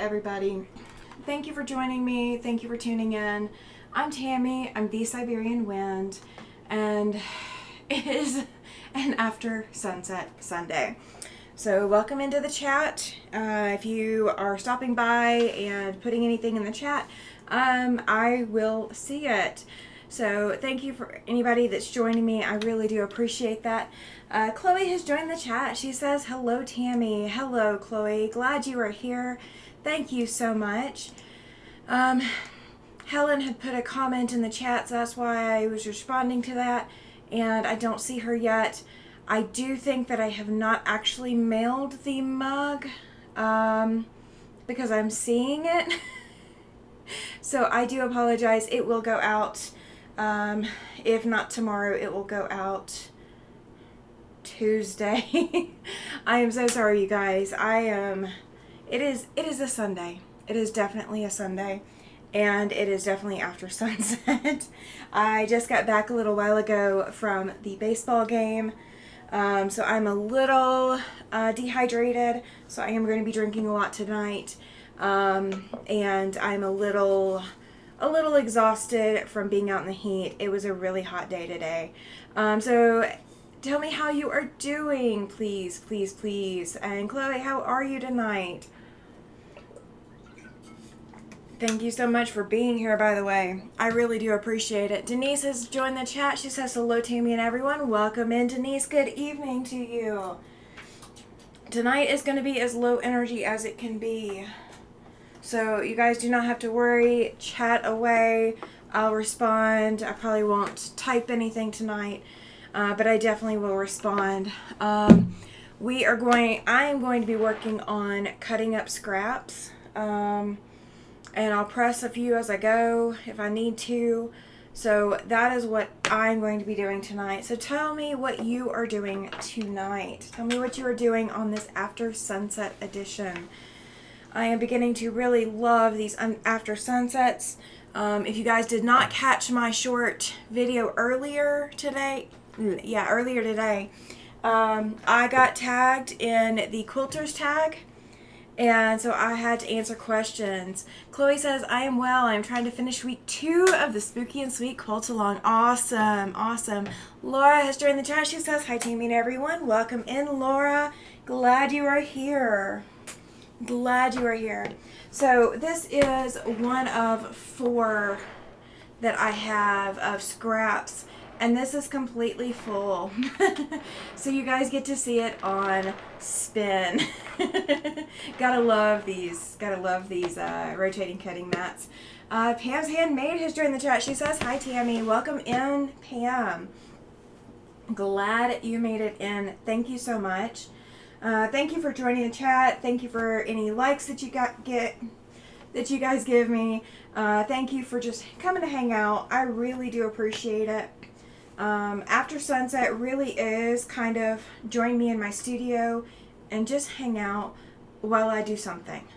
everybody. Thank you for joining me. Thank you for tuning in. I'm Tammy. I'm the Siberian Wind, and it is an after sunset Sunday. So welcome into the chat. If you are stopping by and putting anything in the chat, I will see it. So thank you for anybody that's joining me. I really do appreciate that. Chloe has joined the chat. She says, hello, Tammy. Hello, Chloe. Glad you are here. Thank you so much. Helen had put a comment in the chat, so that's why I was responding to that, and I don't see her yet. I do think that I have not actually mailed the mug because I'm seeing it. So I do apologize. It will go out. If not tomorrow, it will go out Tuesday. I am so sorry, you guys. It is a Sunday. It is definitely a Sunday, and it is definitely after sunset. I just got back a little while ago from the baseball game, so I'm a little dehydrated, so I am going to be drinking a lot tonight, and I'm a little exhausted from being out in the heat. It was a really hot day today. So tell me how you are doing, please, please, please. And Chloe, how are you tonight? Thank you so much for being here, by the way. I really do appreciate it. Denise has joined the chat. She says, hello, Tammy and everyone. Welcome in, Denise. Good evening to you. Tonight is going to be as low energy as it can be. So you guys do not have to worry. Chat away. I'll respond. I probably won't type anything tonight, but I definitely will respond. I am going to be working on cutting up scraps. And I'll press a few as I go if I need to. So that is what I'm going to be doing tonight. So tell me what you are doing tonight. Tell me what you are doing on this after sunset edition. I am beginning to really love these after sunsets. If you guys did not catch my short video earlier today, I got tagged in the quilters tag. And so I had to answer questions. Chloe says, I am well. I am trying to finish week 2 of the Spooky and Sweet Quilt Along. Awesome, awesome. Laura has joined the chat. She says, hi, Tammy and everyone. Welcome in, Laura. Glad you are here. Glad you are here. So this is one of 4 that I have of scraps. And this is completely full. So you guys get to see it on spin. Gotta love these rotating cutting mats. Pam's Handmade has joined the chat. She says, hi, Tammy. Welcome in, Pam. Glad you made it in. Thank you so much. Thank you for joining the chat. Thank you for any likes that you guys give me. Thank you for just coming to hang out. I really do appreciate it. After sunset really is kind of join me in my studio and just hang out while I do something.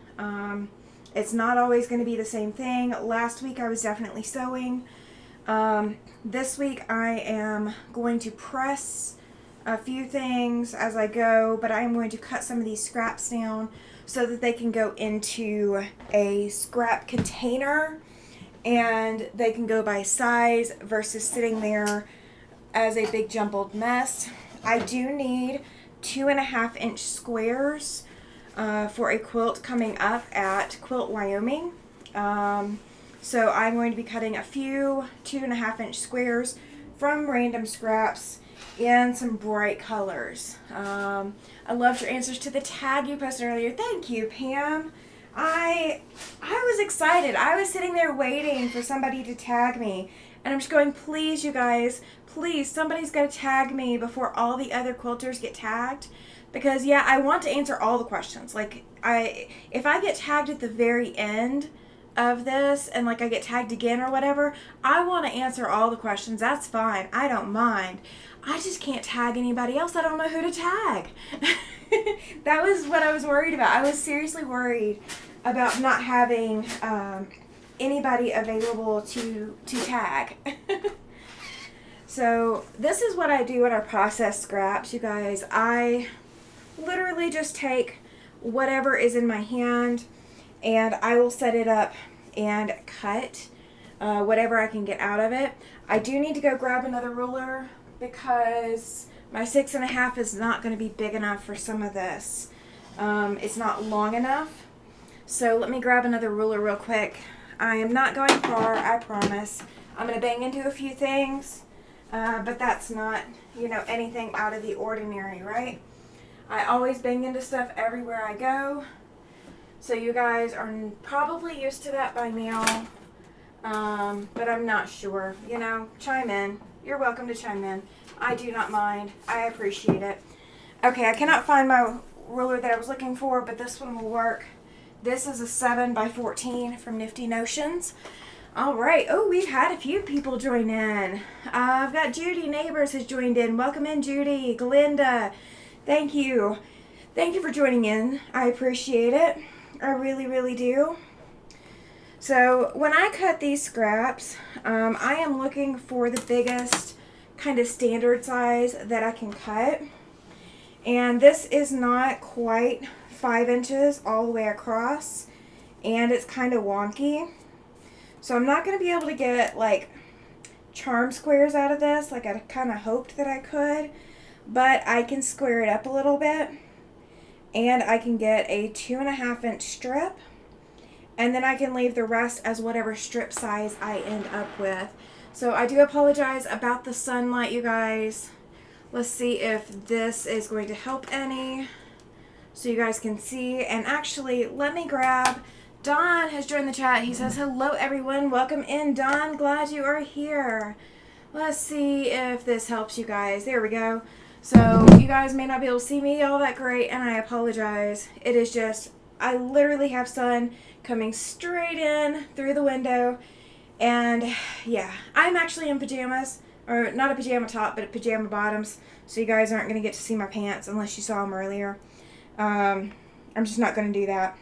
It's not always going to be the same thing. Last week I was definitely sewing. This week I am going to press a few things as I go, but I am going to cut some of these scraps down so that they can go into a scrap container and they can go by size versus sitting there as a big jumbled mess. I do need 2.5-inch squares for a quilt coming up at Quilt Wyoming. So I'm going to be cutting a few 2.5-inch squares from random scraps in some bright colors. I loved your answers to the tag you posted earlier. Thank you, Pam. I was excited. I was sitting there waiting for somebody to tag me. And I'm just going, please, you guys, please, somebody's got to tag me before all the other quilters get tagged. Because, yeah, I want to answer all the questions. Like, if I get tagged at the very end of this and, like, I get tagged again or whatever, I want to answer all the questions. That's fine. I don't mind. I just can't tag anybody else. I don't know who to tag. That was what I was worried about. I was seriously worried about not having anybody available to tag. So this is what I do when I process scraps, you guys. I literally just take whatever is in my hand and I will set it up and cut whatever I can get out of it. I do need to go grab another ruler because my 6.5 is not going to be big enough for some of this. It's not long enough. So let me grab another ruler real quick. I am not going far, I promise. I'm going to bang into a few things, but that's not, anything out of the ordinary, right? I always bang into stuff everywhere I go. So you guys are probably used to that by now, but I'm not sure. Chime in. You're welcome to chime in. I do not mind. I appreciate it. Okay, I cannot find my ruler that I was looking for, but this one will work. This is a 7x14 from Nifty Notions. All right. Oh, we've had a few people join in. I've got Judy Neighbors has joined in. Welcome in, Judy. Glinda. Thank you. Thank you for joining in. I appreciate it. I really, really do. So when I cut these scraps, I am looking for the biggest kind of standard size that I can cut. And this is not quite 5 inches all the way across, and it's kind of wonky. So I'm not going to be able to get like charm squares out of this like I kind of hoped that I could, but I can square it up a little bit, and I can get a 2.5 inch strip, and then I can leave the rest as whatever strip size I end up with. So I do apologize about the sunlight, you guys. Let's see if this is going to help any so you guys can see. And actually, let me grab, Don has joined the chat. He says, hello everyone, welcome in, Don, glad you are here. Let's see if this helps you guys. There we go. So you guys may not be able to see me all that great, and I apologize. It is just, I literally have sun coming straight in through the window, and yeah, I'm actually in pajamas, or not a pajama top, but pajama bottoms, so you guys aren't going to get to see my pants unless you saw them earlier. I'm just not going to do that.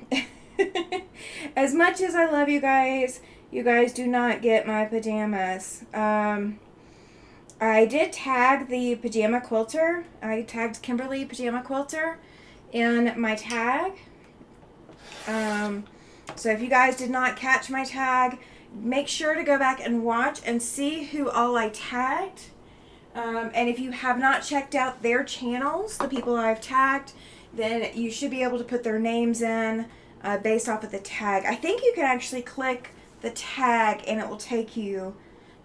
As much as I love you guys do not get my pajamas. I did tag the pajama quilter. I tagged Kimberly Pajama Quilter in my tag. So if you guys did not catch my tag, make sure to go back and watch and see who all I tagged. And if you have not checked out their channels, the people I've tagged, then you should be able to put their names in based off of the tag. I think you can actually click the tag and it will take you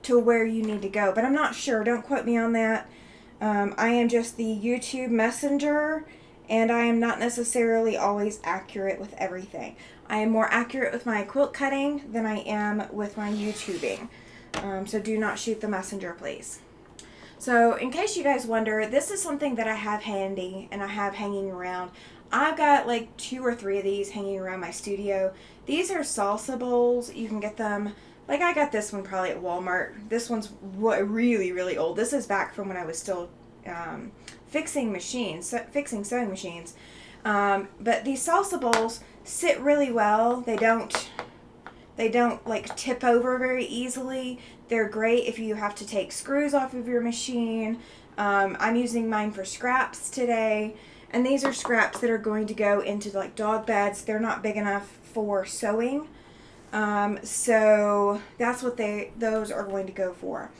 to where you need to go, but I'm not sure. Don't quote me on that. I am just the YouTube messenger, and I am not necessarily always accurate with everything. I am more accurate with my quilt cutting than I am with my YouTubing. So do not shoot the messenger, please. So in case you guys wonder, this is something that I have handy and I have hanging around. I've got like 2 or 3 of these hanging around my studio. These are salsa bowls. You can get them, like I got this one probably at Walmart. This one's really, really old. This is back from when I was still fixing sewing machines. But these salsa bowls sit really well. They don't like tip over very easily. They're great if you have to take screws off of your machine. I'm using mine for scraps today, and these are scraps that are going to go into like dog beds. They're not big enough for sewing, so that's what those are going to go for.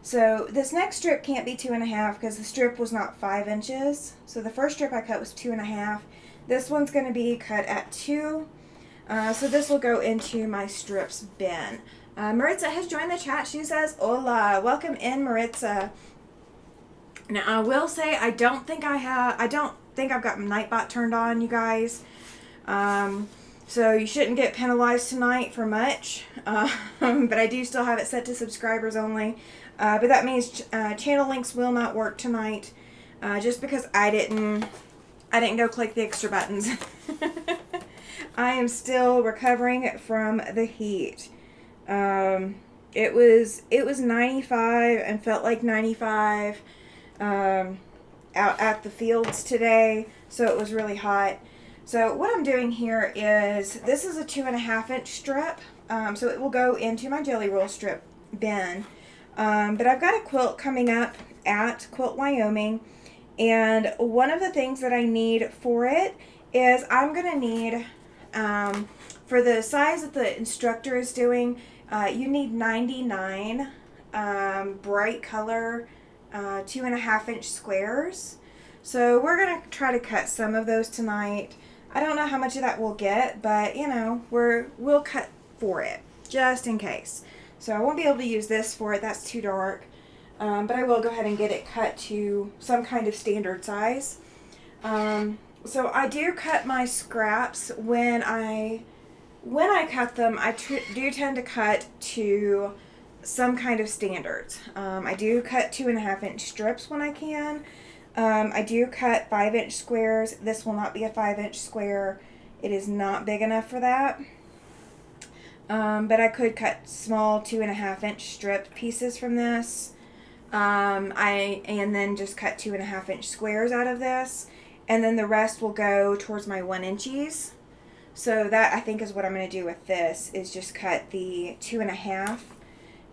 So this next strip can't be 2.5 because the strip was not 5 inches. So the first strip I cut was 2.5. This one's going to be cut at 2. So this will go into my strips bin. Maritza has joined the chat. She says, hola, welcome in, Maritza. Now I will say I don't think I've got Nightbot turned on, you guys. So you shouldn't get penalized tonight for much. But I do still have it set to subscribers only. But that means channel links will not work tonight. Just because I didn't go click the extra buttons. I am still recovering from the heat. It was 95 and felt like 95 out at the fields today, so it was really hot. So what I'm doing here is, this is a 2.5 inch strip, so it will go into my jelly roll strip bin. But I've got a quilt coming up at Quilt Wyoming, and one of the things that I need for it is I'm going to need For the size that the instructor is doing, you need 99 bright color 2.5-inch squares. So we're going to try to cut some of those tonight. I don't know how much of that we'll get, but you know, we'll cut for it just in case. So I won't be able to use this for it. That's too dark. But I will go ahead and get it cut to some kind of standard size. So I do cut my scraps when I cut them. I do tend to cut to some kind of standards. I do cut 2.5-inch strips when I can. I do cut 5-inch squares. This will not be a 5-inch square. It is not big enough for that. But I could cut small 2.5-inch strip pieces from this. And then just cut 2.5-inch squares out of this. And then the rest will go towards my 1-inchies. So that I think is what I'm going to do with this, is just cut the 2.5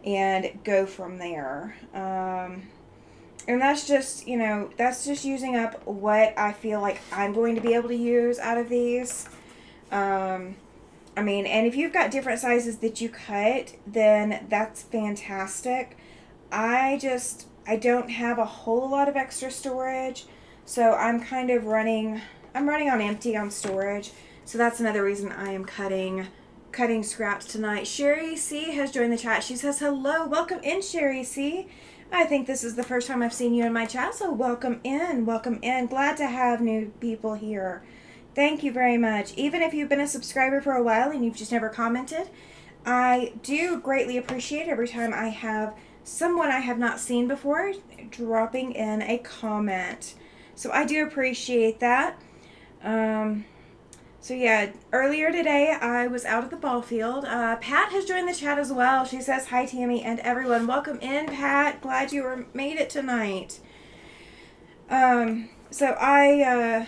and go from there. And that's just, you know, that's just using up what I feel like I'm going to be able to use out of these. I mean, and if you've got different sizes that you cut, then that's fantastic. I don't have a whole lot of extra storage, so I'm kind of running on empty on storage. So that's another reason I am cutting scraps tonight. Sherry C has joined the chat. She says, hello, welcome in, Sherry C. I think this is the first time I've seen you in my chat, so welcome in, welcome in. Glad to have new people here. Thank you very much. Even if you've been a subscriber for a while and you've just never commented, I do greatly appreciate every time I have someone I have not seen before dropping in a comment. So I do appreciate that. So yeah, earlier today I was out at the ball field. Pat has joined the chat as well. She says, hi Tammy and everyone. Welcome in, Pat. Glad you made it tonight. So I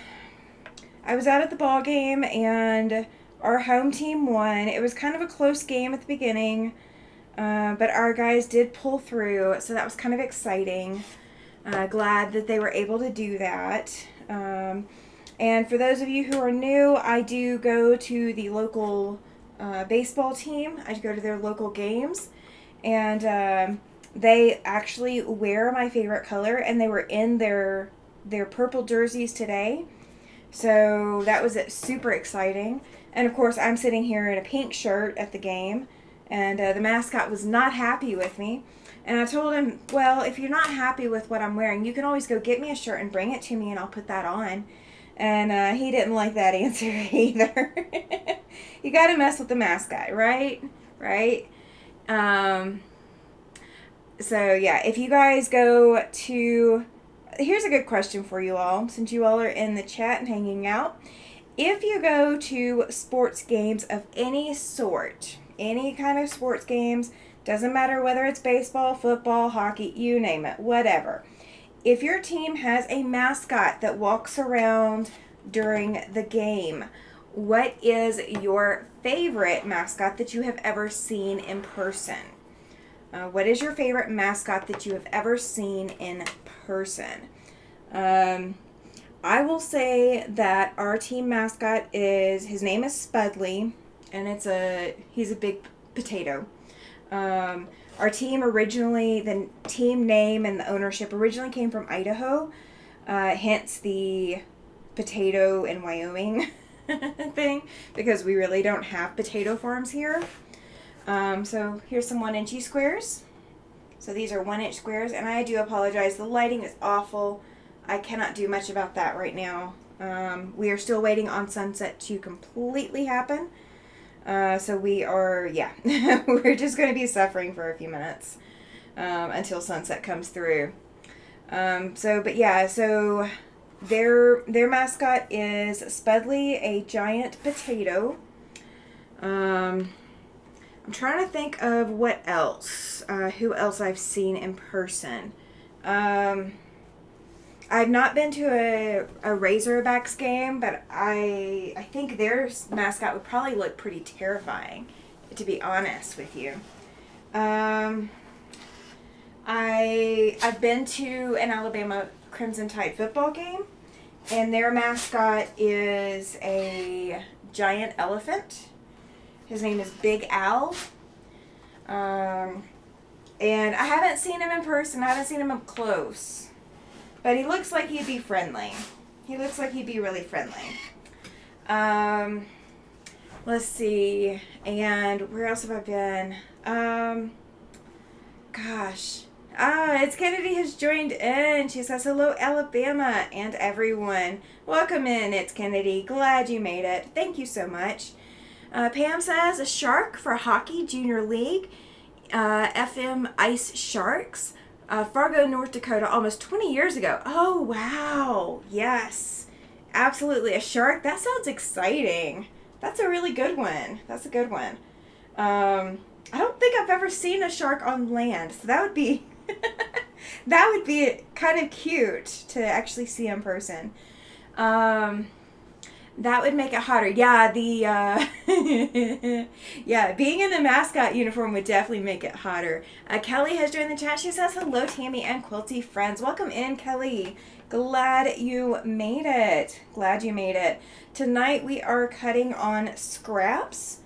was out at the ball game and our home team won. It was kind of a close game at the beginning, but our guys did pull through, so that was kind of exciting. Glad that they were able to do that. And for those of you who are new, I do go to the local baseball team. I go to their local games, and they actually wear my favorite color, and they were in their purple jerseys today. So that was super exciting. And of course, I'm sitting here in a pink shirt at the game, and the mascot was not happy with me. And I told him, well, if you're not happy with what I'm wearing, you can always go get me a shirt and bring it to me, and I'll put that on. And he didn't like that answer either. You got to mess with the mascot, right? Right? So yeah, if you guys go to... Here's a good question for you all, since you all are in the chat and hanging out. If you go to sports games of any sort, any kind of sports games, doesn't matter whether it's baseball, football, hockey, you name it, whatever. If your team has a mascot that walks around during the game, what is your favorite mascot that you have ever seen in person? What is your favorite mascot that you have ever seen in person? I will say that our team mascot his name is Spudley, and he's a big potato. Our team originally, the team name and the ownership originally came from Idaho, hence the potato in Wyoming thing, because we really don't have potato farms here. So here's some 1-inch squares. So these are 1-inch squares, and I do apologize. The lighting is awful. I cannot do much about that right now. We are still waiting on sunset to completely happen. So we are, yeah, we're just going to be suffering for a few minutes until sunset comes through. So their mascot is Spudley, a giant potato. I'm trying to think of what else, who else I've seen in person. I've not been to a Razorbacks game, but I think their mascot would probably look pretty terrifying, to be honest with you. I've been to an Alabama Crimson Tide football game, and their mascot is a giant elephant. His name is Big Al. And I haven't seen him in person. I haven't seen him up close. But he looks like he'd be friendly. He looks like he'd be really friendly. Let's see. And where else have I been? Gosh. It's Kennedy has joined in. She says, hello, Alabama and everyone. Welcome in. It's Kennedy. Glad you made it. Thank you so much. Pam says, a shark for Hockey Junior League. FM Ice Sharks. Fargo, North Dakota, almost 20 years ago. Oh, wow. Yes. Absolutely. A shark? That sounds exciting. That's a really good one. That's a good one. I don't think I've ever seen a shark on land, so that would be that would be kind of cute to actually see in person. That would make it hotter. Yeah, yeah, being in the mascot uniform would definitely make it hotter. Kelly has joined the chat. She says, hello, Tammy and Quilty friends. Welcome in, Kelly. Glad you made it. Glad you made it. Tonight we are cutting on scraps.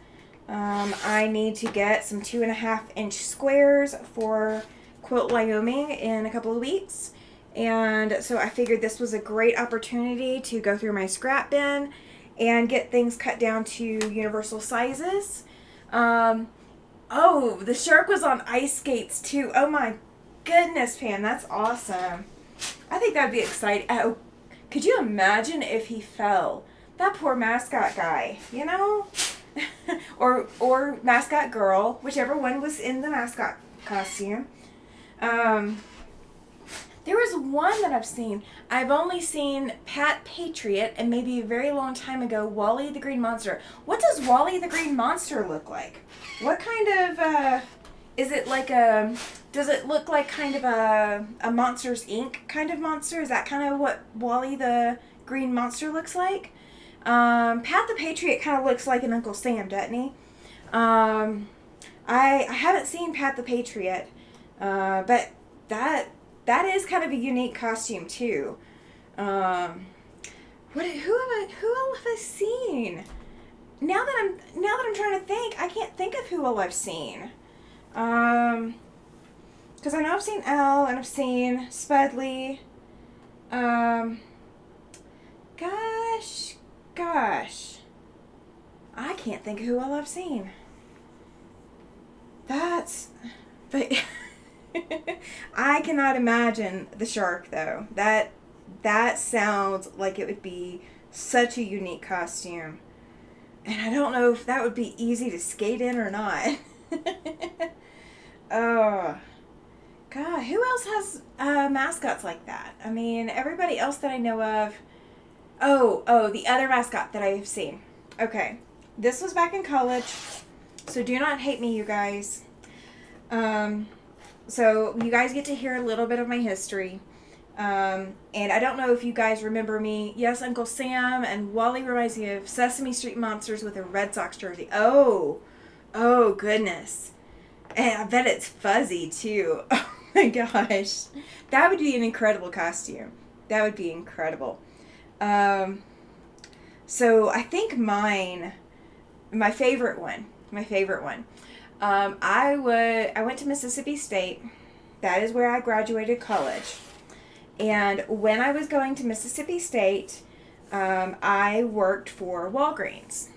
I need to get some 2.5-inch squares for Quilt Wyoming in a couple of weeks. And so I figured this was a great opportunity to go through my scrap bin and get things cut down to universal sizes. Oh, the shark was on ice skates too. Oh my goodness, Pam, that's awesome. I think that'd be exciting. Oh, could you imagine if he fell? That poor mascot guy, you know? or mascot girl, whichever one was in the mascot costume. There was one that I've seen. I've only seen Pat Patriot and maybe a very long time ago, Wally the Green Monster. What does Wally the Green Monster look like? What kind of, is it like does it look like kind of a Monsters Inc. kind of monster? Is that kind of what Wally the Green Monster looks like? Pat the Patriot kind of looks like an Uncle Sam, doesn't he? I haven't seen Pat the Patriot, but that is kind of a unique costume too. Who else have I seen? Now that I'm trying to think, I can't think of who all I've seen. Because I know I've seen Al and I've seen Spudley. Gosh, I can't think of who all I've seen. But I cannot imagine the shark though. That sounds like it would be such a unique costume. And I don't know if that would be easy to skate in or not. Oh, God, who else has mascots like that? I mean, everybody else that I know of. Oh, the other mascot that I've seen. Okay, this was back in college, so do not hate me, you guys. So you guys get to hear a little bit of my history. And I don't know if you guys remember me. Yes, Uncle Sam and Wally reminds me of Sesame Street monsters with a Red Sox jersey. Oh goodness. And I bet it's fuzzy too. Oh my gosh. That would be an incredible costume. That would be incredible. So I think my favorite one, I went to Mississippi State. That is where I graduated college. And when I was going to Mississippi State, I worked for Walgreens.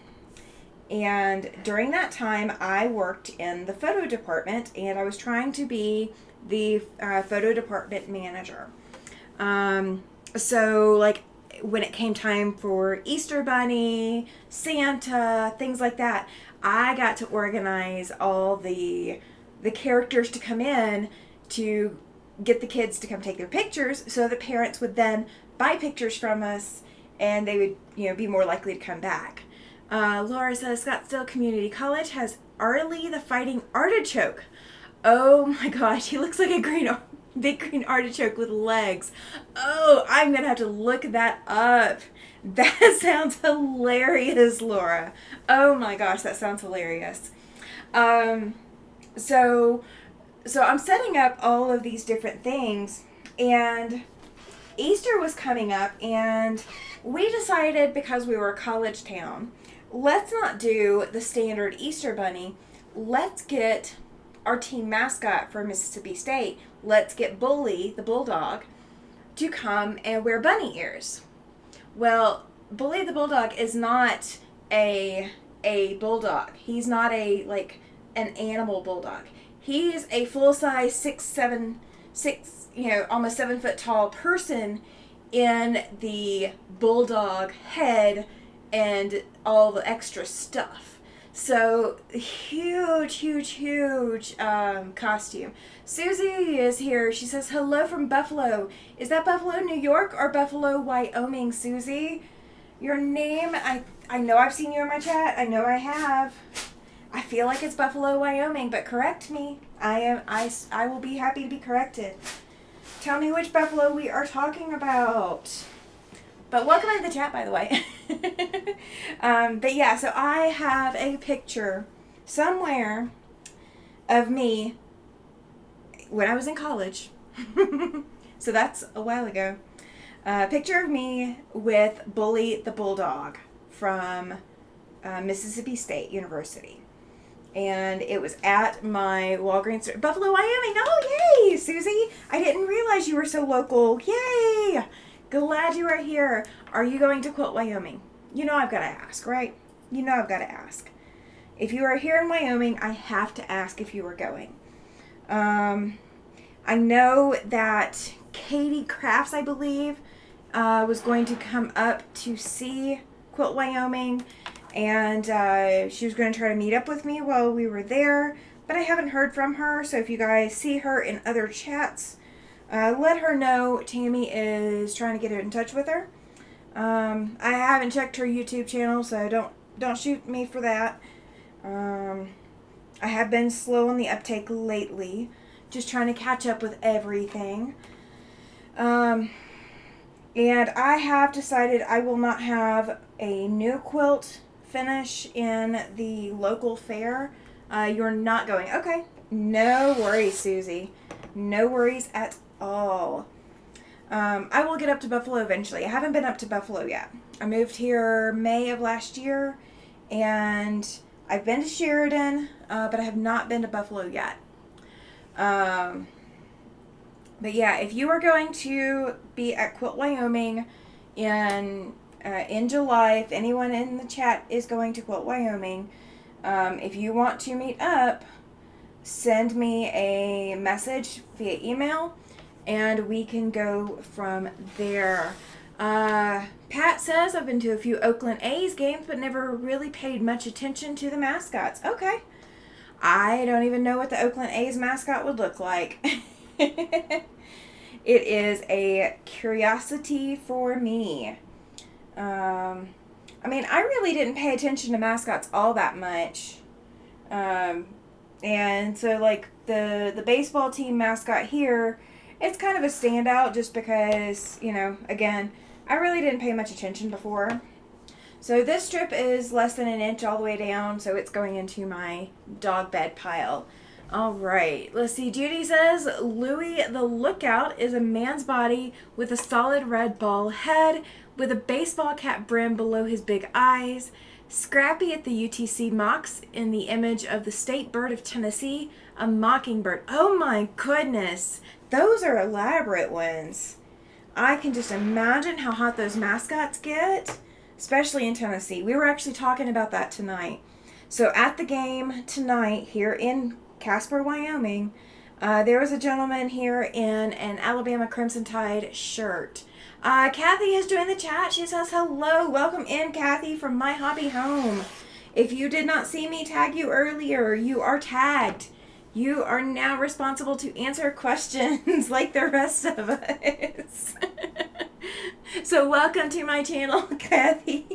And during that time, I worked in the photo department, and I was trying to be the photo department manager. So, like, when it came time for Easter Bunny, Santa, things like that, I got to organize all the characters to come in to get the kids to come take their pictures, so the parents would then buy pictures from us, and they would, be more likely to come back. Laura says Scottsdale Community College has Arlie the Fighting Artichoke. Oh my gosh, he looks like a big green artichoke with legs. Oh, I'm gonna have to look that up. That sounds hilarious, Laura. Oh my gosh, that sounds hilarious. So I'm setting up all of these different things, and Easter was coming up, and we decided, because we were a college town, let's not do the standard Easter bunny. Let's get our team mascot for Mississippi State. Let's get Bully, the bulldog, to come and wear bunny ears. Well, Bully the bulldog is not a bulldog. He's not an animal bulldog. He's a full size 6, almost 7 foot tall person in the bulldog head and all the extra stuff. So huge costume. Susie is here. She says hello from Buffalo. Is that Buffalo, New York or Buffalo, Wyoming, Susie? Your name, I know I've seen you in my chat. I know I have. I feel like it's Buffalo, Wyoming, but correct me. I will be happy to be corrected. Tell me which Buffalo we are talking about. But welcome to the chat, by the way. But yeah, so I have a picture somewhere of me when I was in college. So that's a while ago. A picture of me with Bully the bulldog from Mississippi State University. And it was at my Walgreens, Buffalo, Wyoming. Oh, yay, Susie. I didn't realize you were so local. Yay. Glad you are here. Are you going to Quilt, Wyoming? You know I've got to ask, right? You know I've got to ask. If you are here in Wyoming, I have to ask if you are going. I know that Katie Crafts, I believe, was going to come up to see Quilt, Wyoming. And she was going to try to meet up with me while we were there. But I haven't heard from her. So if you guys see her in other chats, let her know Tammy is trying to get in touch with her. I haven't checked her YouTube channel, so don't shoot me for that. I have been slow on the uptake lately, just trying to catch up with everything. And I have decided I will not have a new quilt finish in the local fair. You're not going. Okay. No worries, Susie. No worries at all. I will get up to Buffalo eventually. I haven't been up to Buffalo yet. I moved here May of last year, and I've been to Sheridan, but I have not been to Buffalo yet. But yeah, if you are going to be at Quilt, Wyoming in July, if anyone in the chat is going to Quilt, Wyoming, if you want to meet up, send me a message via email, and we can go from there. Pat says, I've been to a few Oakland A's games, but never really paid much attention to the mascots. Okay. I don't even know what the Oakland A's mascot would look like. It is a curiosity for me. I really didn't pay attention to mascots all that much. And so, like, the baseball team mascot here, it's kind of a standout just because, again, I really didn't pay much attention before. So this strip is less than an inch all the way down, so it's going into my dog bed pile. All right, let's see. Judy says, Louis the Lookout is a man's body with a solid red ball head with a baseball cap brim below his big eyes. Scrappy at the UTC mocks in the image of the state bird of Tennessee, a mockingbird. Oh my goodness, those are elaborate ones. I can just imagine how hot those mascots get, especially in Tennessee. We were actually talking about that tonight. So at the game tonight here in Casper, Wyoming, there was a gentleman here in an Alabama Crimson Tide shirt. Kathy has joined the chat. She says, hello, welcome in, Kathy, from My Hobby Home. If you did not see me tag you earlier, you are tagged. You are now responsible to answer questions like the rest of us. So welcome to my channel, Kathy.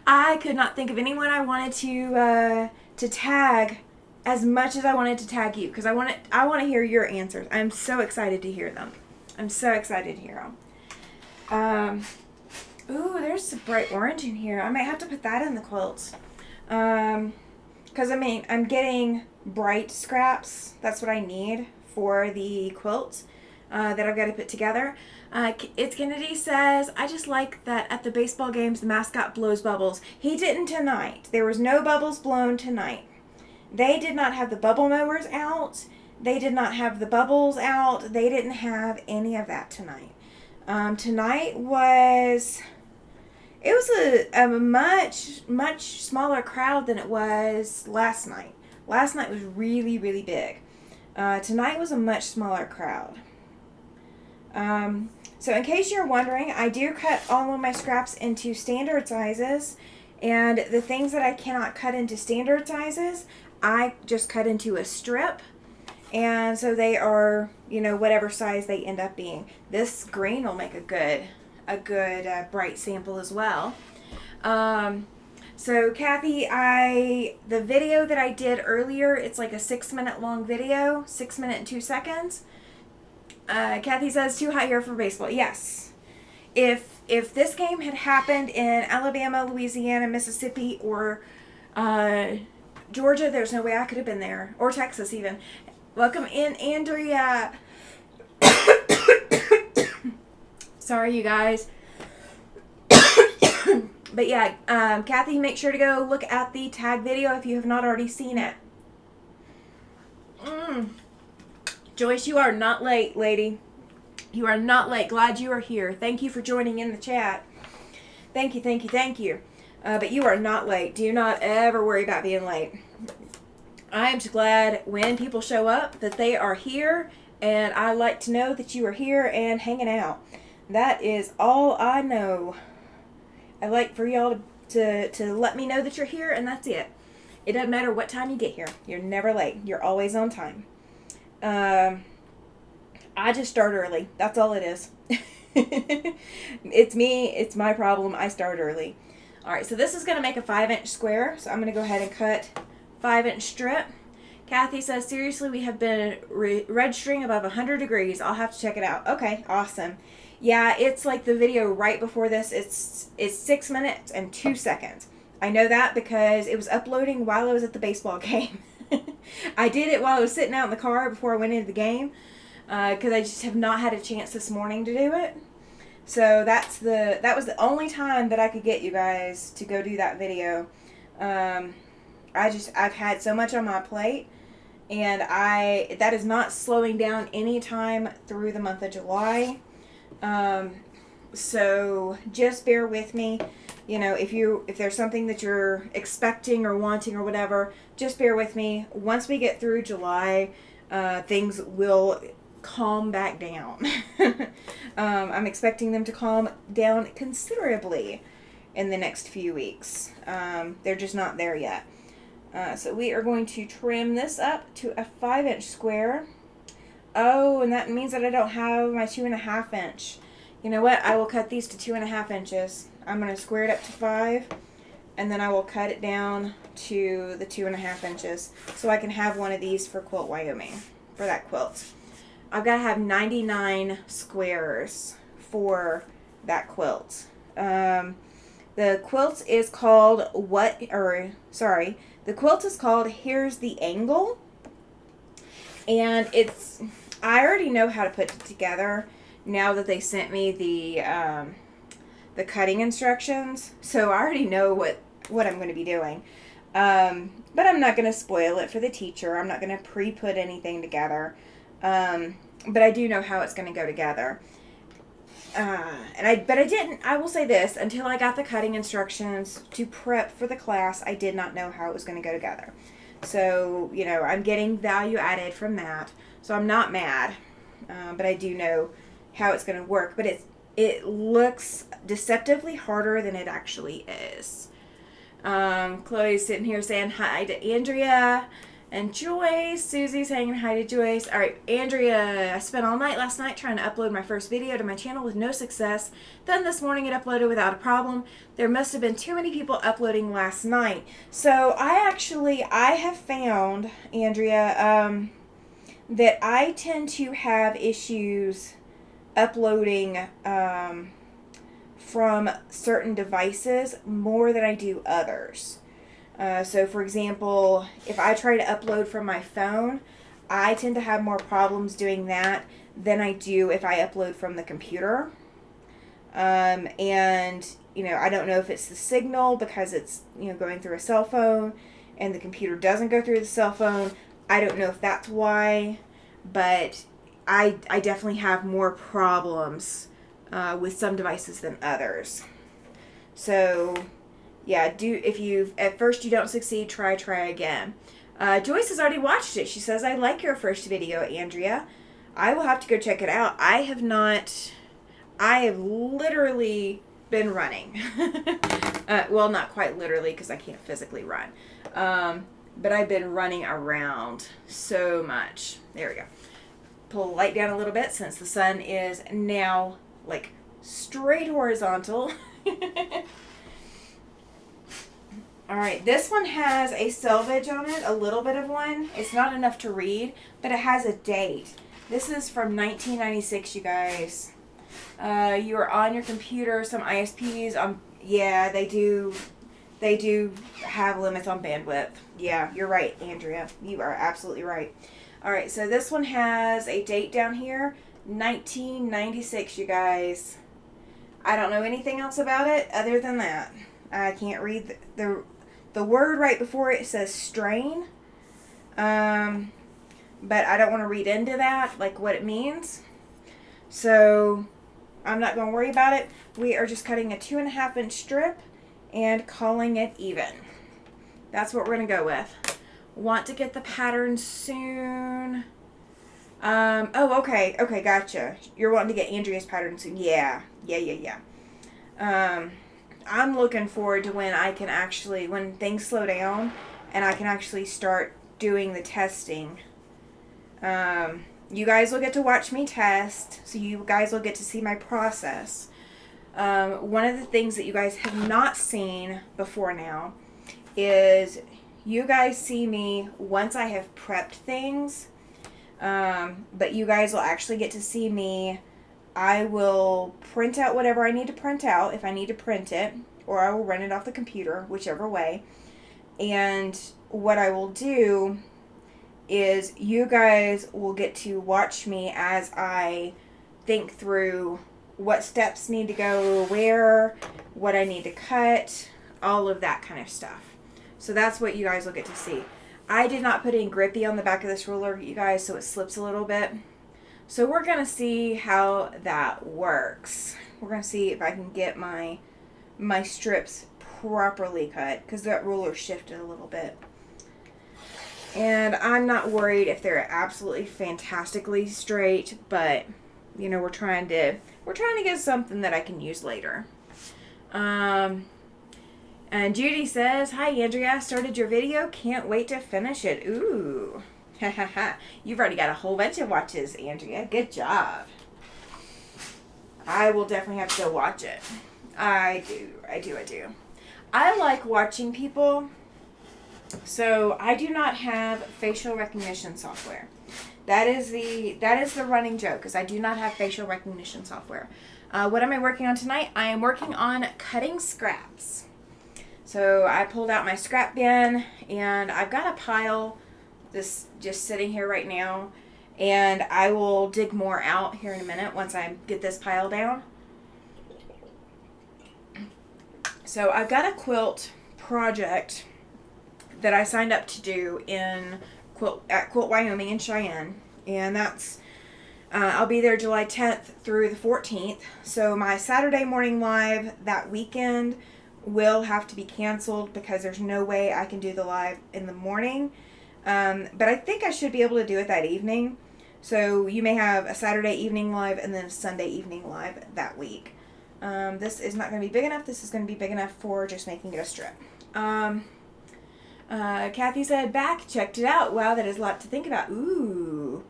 I could not think of anyone I wanted to tag as much as I wanted to tag you, because I want to hear your answers. I'm so excited to hear them. Ooh, there's some bright orange in here. I might have to put that in the quilts. Because, I'm getting bright scraps. That's what I need for the quilt. that I've got to put together. It's Kennedy says, I just like that at the baseball games the mascot blows bubbles. He didn't tonight. There was no bubbles blown tonight. They did not have the bubble mowers out. They did not have the bubbles out. They didn't have any of that tonight. Tonight was... It was a much smaller crowd than it was last night. Last night was really, really big. Tonight was a much smaller crowd. So in case you're wondering, I do cut all of my scraps into standard sizes, and the things that I cannot cut into standard sizes, I just cut into a strip, and so they are, you know, whatever size they end up being. This green will make a good bright sample as well. So Kathy, the video that I did earlier, it's like a 6-minute long video, 6 minutes and 2 seconds. Kathy says, too hot here for baseball. Yes. If this game had happened in Alabama, Louisiana, Mississippi, or Georgia, there's no way I could have been there. Or Texas even. Welcome in, Andrea. Sorry, you guys. But yeah, Kathy, make sure to go look at the tag video if you have not already seen it. Joyce, you are not late, lady. You are not late. Glad you are here. Thank you for joining in the chat. Thank you, thank you, thank you. But you are not late. Do not ever worry about being late. I am just glad when people show up that they are here, and I like to know that you are here and hanging out. That is all I know. I like for y'all to let me know that you're here, and that's it. It doesn't matter what time you get here. You're never late. You're always on time. I just start early. That's all it is. It's me. It's my problem. I start early. All right, so this is going to make a 5-inch square. So I'm going to go ahead and cut 5-inch strip. Kathy says, seriously, we have been registering above 100 degrees. I'll have to check it out. Okay, awesome. Yeah, it's like the video right before this. It's 6 minutes and 2 seconds. I know that because it was uploading while I was at the baseball game. I did it while I was sitting out in the car before I went into the game because I just have not had a chance this morning to do it. So that was the only time that I could get you guys to go do that video. I've had so much on my plate, and that is not slowing down any time through the month of July. So just bear with me. You know, if there's something that you're expecting or wanting or whatever, just bear with me. Once we get through July, things will calm back down. I'm expecting them to calm down considerably in the next few weeks. They're just not there yet. So we are going to trim this up to a 5-inch square. Oh, and that means that I don't have my 2.5 inch. You know what? I will cut these to 2.5 inches. I'm going to square it up to 5, and then I will cut it down to the 2.5 inches so I can have one of these for Quilt Wyoming, for that quilt. I've got to have 99 squares for that quilt. The quilt is called the quilt is called Here's the Angle, and I already know how to put it together now that they sent me the cutting instructions, so I already know what I'm going to be doing. But I'm not going to spoil it for the teacher. I'm not going to pre-put anything together. But I do know how it's going to go together. I will say this, until I got the cutting instructions to prep for the class, I did not know how it was going to go together. So, you know, I'm getting value added from that. So I'm not mad. But I do know how it's going to work. But it looks deceptively harder than it actually is. Chloe's sitting here saying hi to Andrea and Joyce. Susie's saying hi to Joyce. All right, Andrea, I spent all night last night trying to upload my first video to my channel with no success. Then this morning it uploaded without a problem. There must have been too many people uploading last night. So I have found, Andrea, that I tend to have issues uploading from certain devices more than I do others. So for example, if I try to upload from my phone, I tend to have more problems doing that than I do if I upload from the computer. And, you know, I don't know if it's the signal because it's, you know, going through a cell phone and the computer doesn't go through the cell phone. I don't know if that's why, but I definitely have more problems with some devices than others. So, yeah, if you at first you don't succeed, try again. Joyce has already watched it. She says, I like your first video, Andrea. I will have to go check it out. I have literally been running. Well, not quite literally because I can't physically run. But I've been running around so much. There we go. Pull the light down a little bit since the sun is now like straight horizontal. Alright, this one has a selvage on it, a little bit of one. It's not enough to read, but it has a date. This is from 1996, you guys. You are on your computer, some ISPs, yeah, they do have limits on bandwidth. Yeah, you're right, Andrea. You are absolutely right. Alright, so this one has a date down here, 1996, you guys. I don't know anything else about it other than that. I can't read the word right before it says strain. But I don't want to read into that, like what it means. So I'm not going to worry about it. We are just cutting a 2.5-inch strip and calling it even. That's what we're going to go with. Want to get the pattern soon. Oh, okay. Okay, gotcha. You're wanting to get Andrea's pattern soon. Yeah. I'm looking forward to when things slow down and I can actually start doing the testing. You guys will get to watch me test, so you guys will get to see my process. One of the things that you guys have not seen before now is you guys see me once I have prepped things, but you guys will actually get to see me. I will print out whatever I need to print out if I need to print it, or I will run it off the computer, whichever way. And what I will do is you guys will get to watch me as I think through what steps need to go where, what I need to cut, all of that kind of stuff. So that's what you guys will get to see. I did not put in grippy on the back of this ruler, you guys, so it slips a little bit. So we're going to see how that works. We're going to see if I can get my strips properly cut, because that ruler shifted a little bit. And I'm not worried if they're absolutely fantastically straight, but you know, we're trying to get something that I can use later. And Judy says, "Hi Andrea, started your video. Can't wait to finish it." Ooh. You've already got a whole bunch of watches, Andrea. Good job. I will definitely have to go watch it. I do. I like watching people. So I do not have facial recognition software. That is the running joke, is I do not have facial recognition software. What am I working on tonight? I am working on cutting scraps. So I pulled out my scrap bin, and I've got a pile this just sitting here right now, and I will dig more out here in a minute once I get this pile down. So I've got a quilt project that I signed up to do at Quilt Wyoming in Cheyenne, and that's I'll be there July 10th through the 14th. So my Saturday morning live that weekend will have to be canceled because there's no way I can do the live in the morning. But I think I should be able to do it that evening. So you may have a Saturday evening live and then a Sunday evening live that week. This is not going to be big enough. This is going to be big enough for just making it a strip. Kathy said, "Back, checked it out. Wow, that is a lot to think about." Ooh.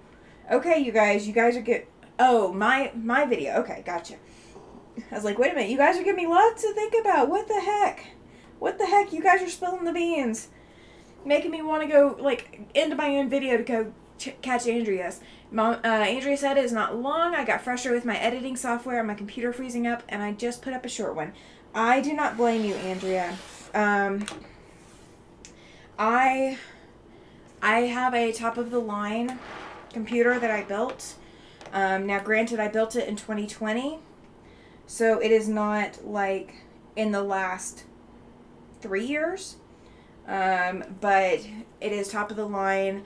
Okay, you guys are good. Oh, my video. Okay, gotcha. I was like, wait a minute, you guys are giving me lots to think about. What the heck? You guys are spilling the beans. Making me want to go, into my own video to go catch Andrea's. Andrea said it is not long. I got frustrated with my editing software and my computer freezing up, and I just put up a short one. I do not blame you, Andrea. I have a top-of-the-line computer that I built. Now, granted, I built it in 2020, so it is not like in the last 3 years, but it is top of the line.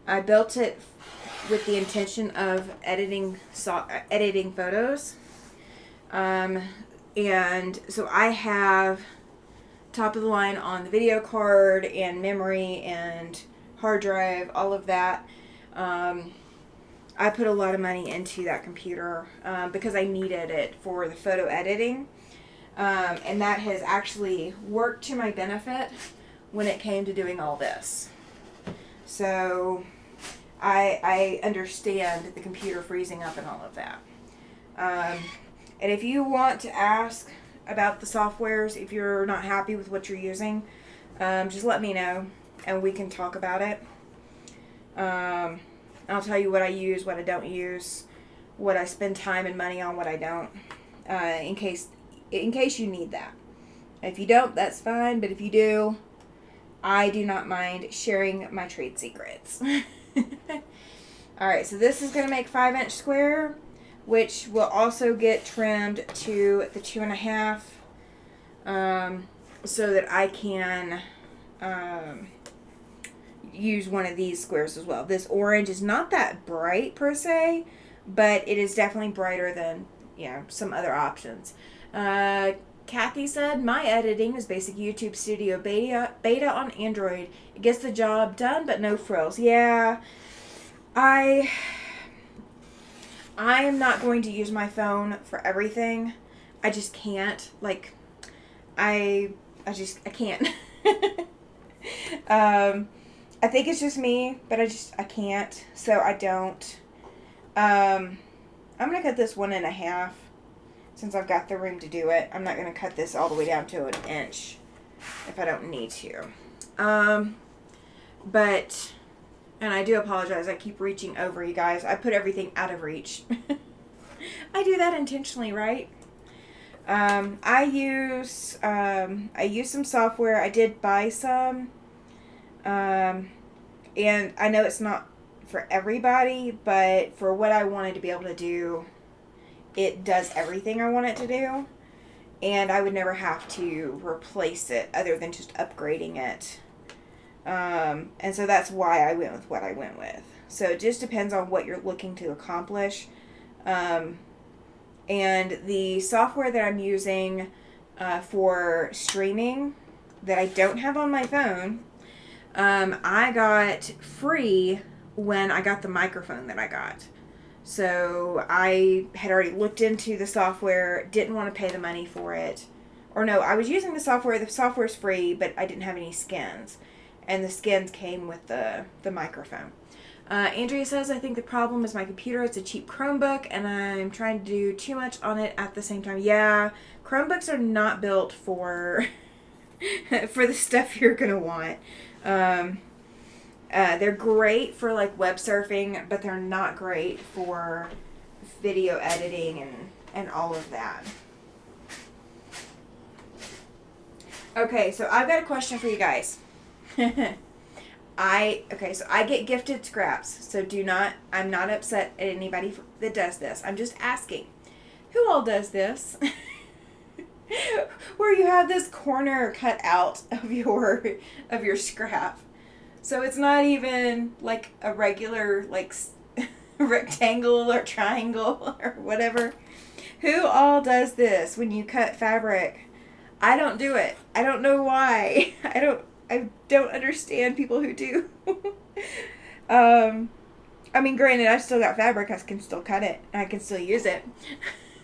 I built it with the intention of editing photos, and so I have top of the line on the video card and memory and hard drive, all of that. I put a lot of money into that computer because I needed it for the photo editing, and that has actually worked to my benefit when it came to doing all this. So I understand the computer freezing up and all of that. And if you want to ask about the softwares, if you're not happy with what you're using, just let me know and we can talk about it. I'll tell you what I use, what I don't use, what I spend time and money on, what I don't, in case you need that. If you don't, that's fine, but if you do, I do not mind sharing my trade secrets. Alright, so this is going to make 5-inch square, which will also get trimmed to the 2.5, so that I can use one of these squares as well. This orange is not that bright per se, but it is definitely brighter than some other options. Kathy said, my editing is basic YouTube Studio beta on Android. It gets the job done, but no frills. Yeah, I am not going to use my phone for everything. I just can't. Like, I can't. I think it's just me, but I can't. So I don't. I'm going to cut this 1.5 since I've got the room to do it. I'm not going to cut this all the way down to 1 inch if I don't need to. But, and I do apologize. I keep reaching over, you guys. I put everything out of reach. I do that intentionally, right? I use some software. I did buy some. And I know it's not for everybody, but for what I wanted to be able to do, it does everything I want it to do. And I would never have to replace it other than just upgrading it. And so that's why I went with what I went with. So it just depends on what you're looking to accomplish. And the software that I'm using for streaming that I don't have on my phone, I got free when I got the microphone that I got. So I had already looked into the software, didn't want to pay the money for it. Or no, I was using the software. The software's free, but I didn't have any skins. And the skins came with the microphone. Andrea says, I think the problem is my computer. It's a cheap Chromebook, and I'm trying to do too much on it at the same time. Yeah, Chromebooks are not built for for the stuff you're going to want. They're great for like web surfing, but they're not great for video editing and all of that. Okay, so I've got a question for you guys. So I get gifted scraps, so I'm not upset at anybody that does this. I'm just asking, who all does this? Where you have this corner cut out of your scrap. So it's not even like a regular like rectangle or triangle or whatever. Who all does this when you cut fabric? I don't do it. I don't know why. I don't understand people who do. I mean, granted, I've still got fabric. I can still cut it. I can still use it.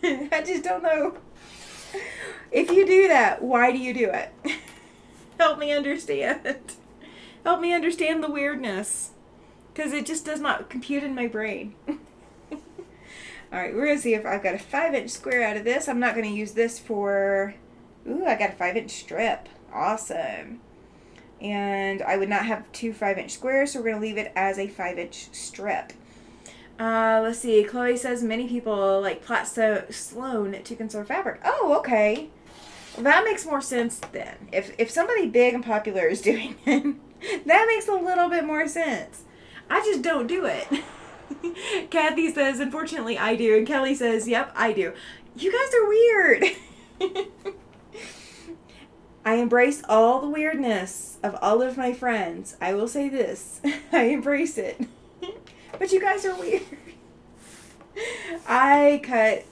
I just don't know. If you do that, why do you do it? Help me understand. Help me understand the weirdness. Because it just does not compute in my brain. Alright, we're going to see if I've got a 5-inch square out of this. I'm not going to use this for... Ooh, I got a 5-inch strip. Awesome. And I would not have 2 5-inch squares, so we're going to leave it as a 5-inch strip. Let's see. Chloe says many people like Platt Sloan to conserve fabric. Oh, okay. Well, that makes more sense then. If somebody big and popular is doing it, that makes a little bit more sense. I just don't do it. Kathy says, unfortunately, I do. And Kelly says, yep, I do. You guys are weird. I embrace all the weirdness of all of my friends. I will say this. I embrace it. But you guys are weird. I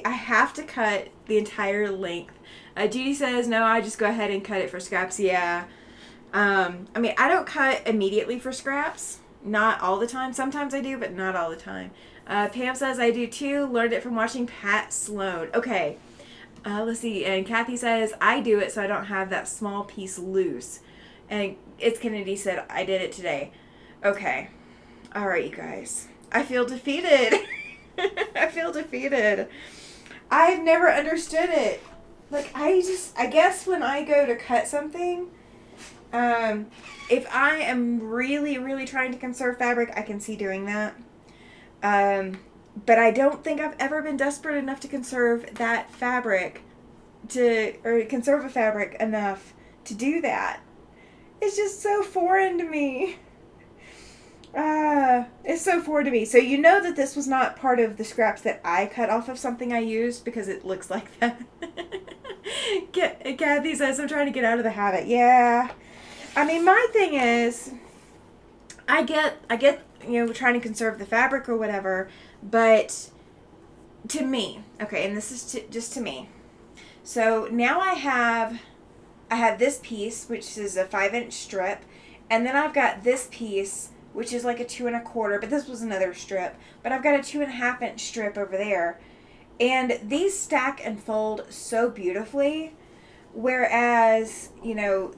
have to cut the entire length. Judy says, no, I just go ahead and cut it for scraps. Yeah. I mean, I don't cut immediately for scraps. Not all the time. Sometimes I do, but not all the time. Pam says, I do too. Learned it from watching Pat Sloan. Okay. Let's see. And Kathy says, I do it so I don't have that small piece loose. And It's Kennedy said, I did it today. Okay. All right, you guys. I feel defeated. I feel defeated. I've never understood it. Like, I guess when I go to cut something, if I am really, really trying to conserve fabric, I can see doing that. But I don't think I've ever been desperate enough to conserve that fabric or conserve a fabric enough to do that. It's just so foreign to me. It's so foreign to me. So you know that this was not part of the scraps that I cut off of something I used because it looks like that. Kathy says, I'm trying to get out of the habit. Yeah. I mean, my thing is, I get, trying to conserve the fabric or whatever, but to me, okay, and this is just to me. So now I have this piece, which is a 5-inch strip, and then I've got this piece, which is like a 2 1/4, but this was another strip, but I've got a 2 1/2-inch strip over there, and these stack and fold so beautifully, whereas,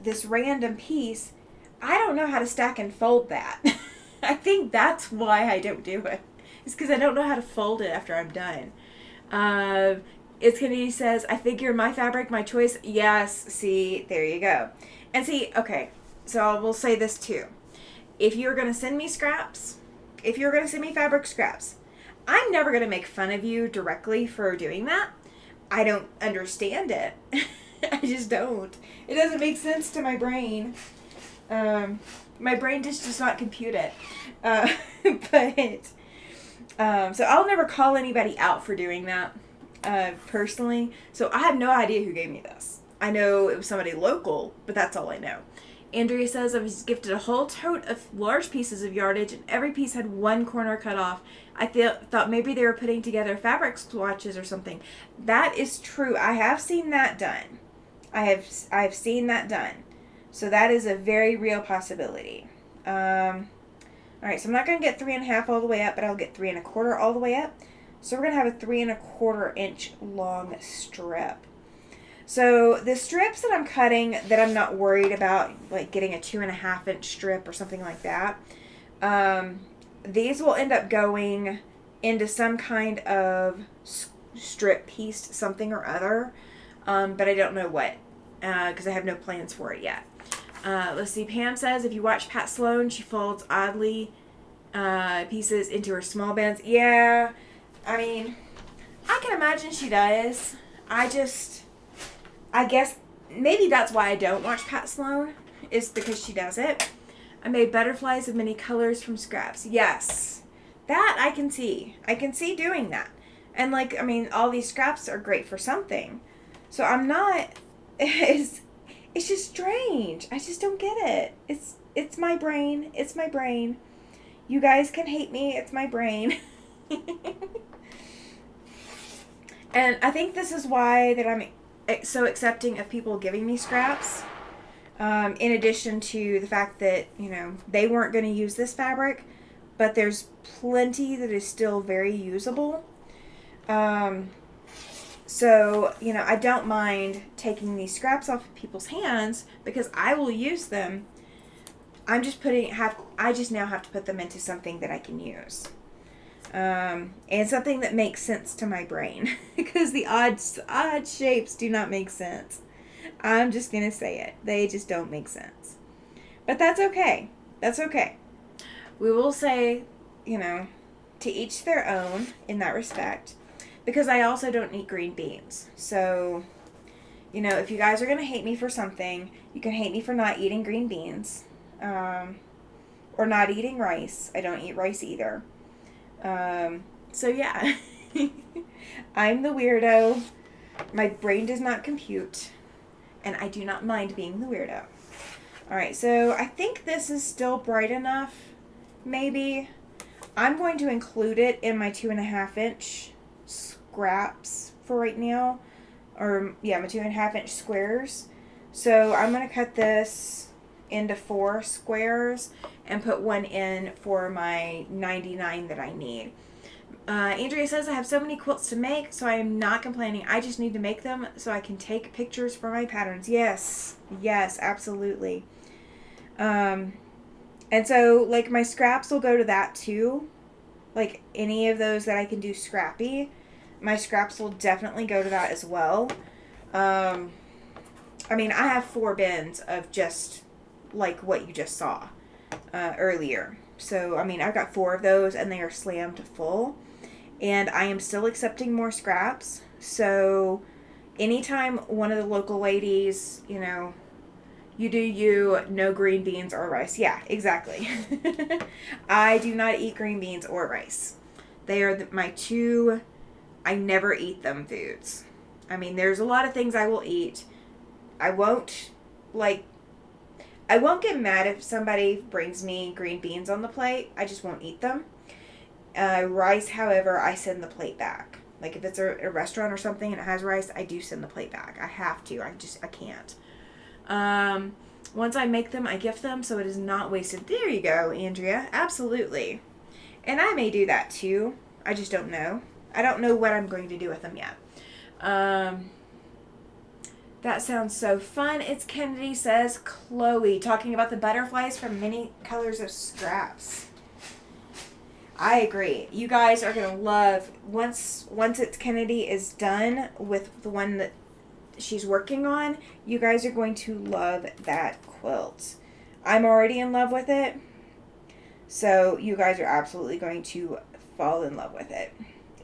this random piece, I don't know how to stack and fold that. I think that's why I don't do it. It's because I don't know how to fold it after I'm done. It's Kennedy says, I figure my fabric, my choice. Yes, see, there you go. And see, okay, so I will say this too. If you're going to send me scraps, if you're going to send me fabric scraps, I'm never going to make fun of you directly for doing that. I don't understand it. I just don't. It doesn't make sense to my brain. My brain just does not compute it. So I'll never call anybody out for doing that, personally. So I have no idea who gave me this. I know it was somebody local, but that's all I know. Andrea says, I was gifted a whole tote of large pieces of yardage, and every piece had one corner cut off. I thought maybe they were putting together fabric swatches or something. That is true. I have seen that done. I've seen that done. So that is a very real possibility. All right, so I'm not going to get 3 1/2 all the way up, but I'll get 3 1/4 all the way up. So we're going to have a 3 1/4 inch long strip. So the strips that I'm cutting that I'm not worried about, like getting a 2 1/2-inch strip or something like that, these will end up going into some kind of strip piece, something or other, but I don't know what, because I have no plans for it yet. Let's see, Pam says, if you watch Pat Sloan, she folds oddly pieces into her small bands. Yeah, I mean, I can imagine she does. I guess maybe that's why I don't watch Pat Sloan, is because she does it. I made butterflies of many colors from scraps. Yes, that I can see. I can see doing that. And all these scraps are great for something. So I'm not, it's just strange. I just don't get it. It's my brain. It's my brain. You guys can hate me. It's my brain. And I think this is why that I'm so accepting of people giving me scraps. In addition to the fact that, they weren't going to use this fabric, but there's plenty that is still very usable. So, I don't mind taking these scraps off of people's hands because I will use them. I just now have to put them into something that I can use. And something that makes sense to my brain because the odd shapes do not make sense. I'm just going to say it. They just don't make sense. But that's okay. That's okay. We will say, to each their own in that respect. Because I also don't eat green beans. So, if you guys are going to hate me for something, you can hate me for not eating green beans. Or not eating rice. I don't eat rice either. So yeah, I'm the weirdo. My brain does not compute, and I do not mind being the weirdo. All right, so I think this is still bright enough. Maybe I'm going to include it in my 2.5-inch scraps for right now, or yeah, my 2.5-inch squares. So I'm going to cut this into 4 squares and put one in for my 99 that I need. Andrea says, I have so many quilts to make, so I am not complaining. I just need to make them so I can take pictures for my patterns. Yes, yes, absolutely. And so, like, my scraps will go to that too. Like, any of those that I can do scrappy, my scraps will definitely go to that as well. I mean, I have 4 bins of just, like, what you just saw earlier. So, I mean, I've got 4 of those, and they are slammed full. And I am still accepting more scraps. So, anytime one of the local ladies, you know, you do you, no green beans or rice. Yeah, exactly. I do not eat green beans or rice. They are my 2, I never eat them foods. I mean, there's a lot of things I will eat. I won't get mad if somebody brings me green beans on the plate. I just won't eat them. Rice, however, I send the plate back. Like, if it's a restaurant or something and it has rice, I do send the plate back. I have to. I can't. Once I make them, I gift them so it is not wasted. There you go, Andrea. Absolutely. And I may do that too. I just don't know. I don't know what I'm going to do with them yet. That sounds so fun. It's Kennedy says, Chloe, talking about the butterflies from many colors of scraps. I agree. You guys are going to love, once it's Kennedy is done with the one that she's working on, you guys are going to love that quilt. I'm already in love with it. So you guys are absolutely going to fall in love with it.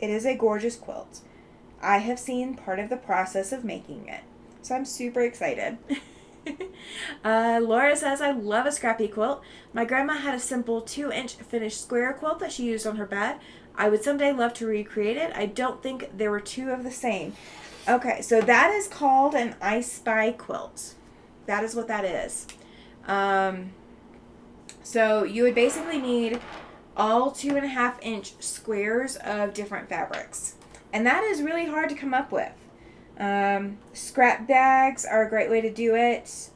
It is a gorgeous quilt. I have seen part of the process of making it. So I'm super excited. Laura says, I love a scrappy quilt. My grandma had a simple 2-inch finished square quilt that she used on her bed. I would someday love to recreate it. I don't think there were 2 of the same. Okay, so that is called an I Spy quilt. That is what that is. So you would basically need all 2.5-inch squares of different fabrics. And that is really hard to come up with. Scrap bags are a great way to do it.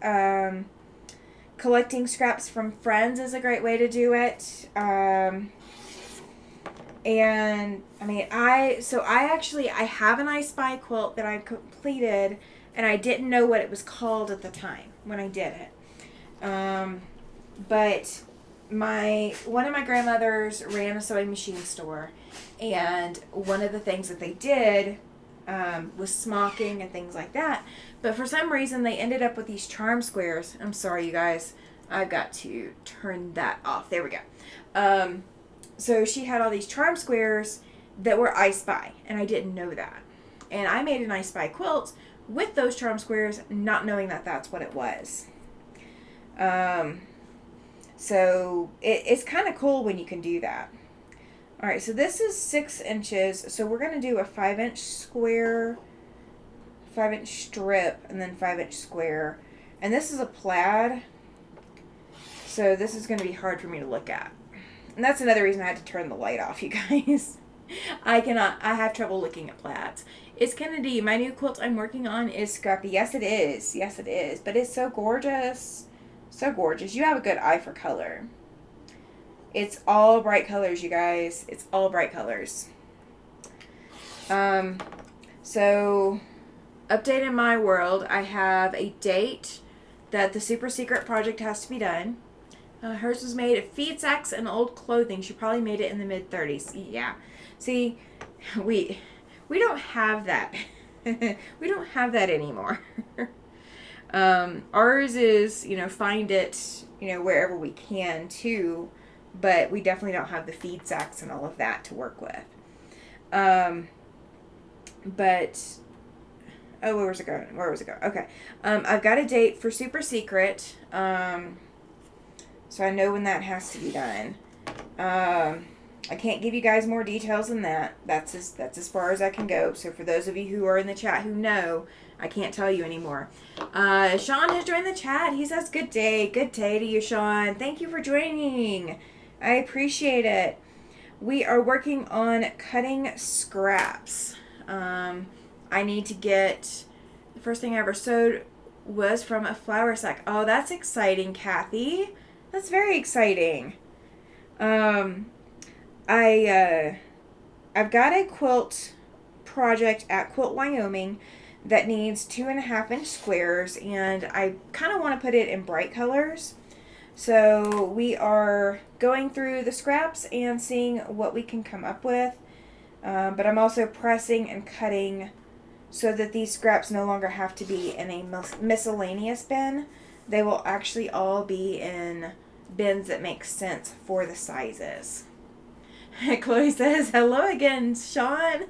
Collecting scraps from friends is a great way to do it. And I mean, I have an I Spy quilt that I completed, and I didn't know what it was called at the time when I did it. But one of my grandmothers ran a sewing machine store, and one of the things that they did was smocking and things like that. But for some reason, they ended up with these charm squares. I'm sorry, you guys. I've got to turn that off. There we go. So she had all these charm squares that were I Spy, and I didn't know that. And I made an I Spy quilt with those charm squares, not knowing that that's what it was. So it's kind of cool when you can do that. All right, so this is 6 inches. So we're going to do a 5-inch square, 5-inch strip, and then 5-inch square. And this is a plaid. So this is going to be hard for me to look at. And that's another reason I had to turn the light off, you guys. I have trouble looking at plaids. It's Kennedy. My new quilt I'm working on is scrappy. Yes, it is. Yes, it is. But it's so gorgeous. So gorgeous. You have a good eye for color. It's all bright colors, you guys. It's all bright colors. So, update in my world. I have a date that the super secret project has to be done. Hers was made of feed sacks and old clothing. She probably made it in the mid-30s. Yeah. See, we don't have that. We don't have that anymore. Ours is, find it, wherever we can too, but we definitely don't have the feed sacks and all of that to work with. Where was it going? Okay. I've got a date for super secret. So I know when that has to be done. I can't give you guys more details than that. That's as far as I can go. So for those of you who are in the chat who know, I can't tell you anymore. Sean has joined the chat. He says, good day. Good day to you, Sean. Thank you for joining. I appreciate it. We are working on cutting scraps. I need to get, the first thing I ever sewed was from a flour sack. Oh, that's exciting, Kathy. That's very exciting. I've got a quilt project at Quilt Wyoming that needs 2.5-inch squares, and I kind of want to put it in bright colors. So we are going through the scraps and seeing what we can come up with. But I'm also pressing and cutting so that these scraps no longer have to be in a miscellaneous bin. They will actually all be in bins that make sense for the sizes. Chloe says, hello again, Sean.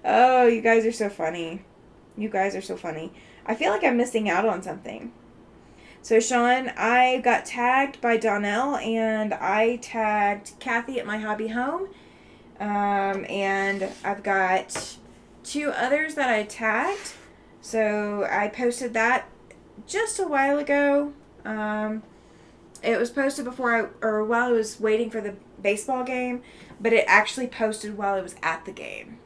Oh, you guys are so funny. You guys are so funny. I feel like I'm missing out on something. So, Sean, I got tagged by Donnell, and I tagged Kathy at My Hobby Home. And I've got 2 others that I tagged. So, I posted that just a while ago. It was posted before while I was waiting for the baseball game, but it actually posted while I was at the game.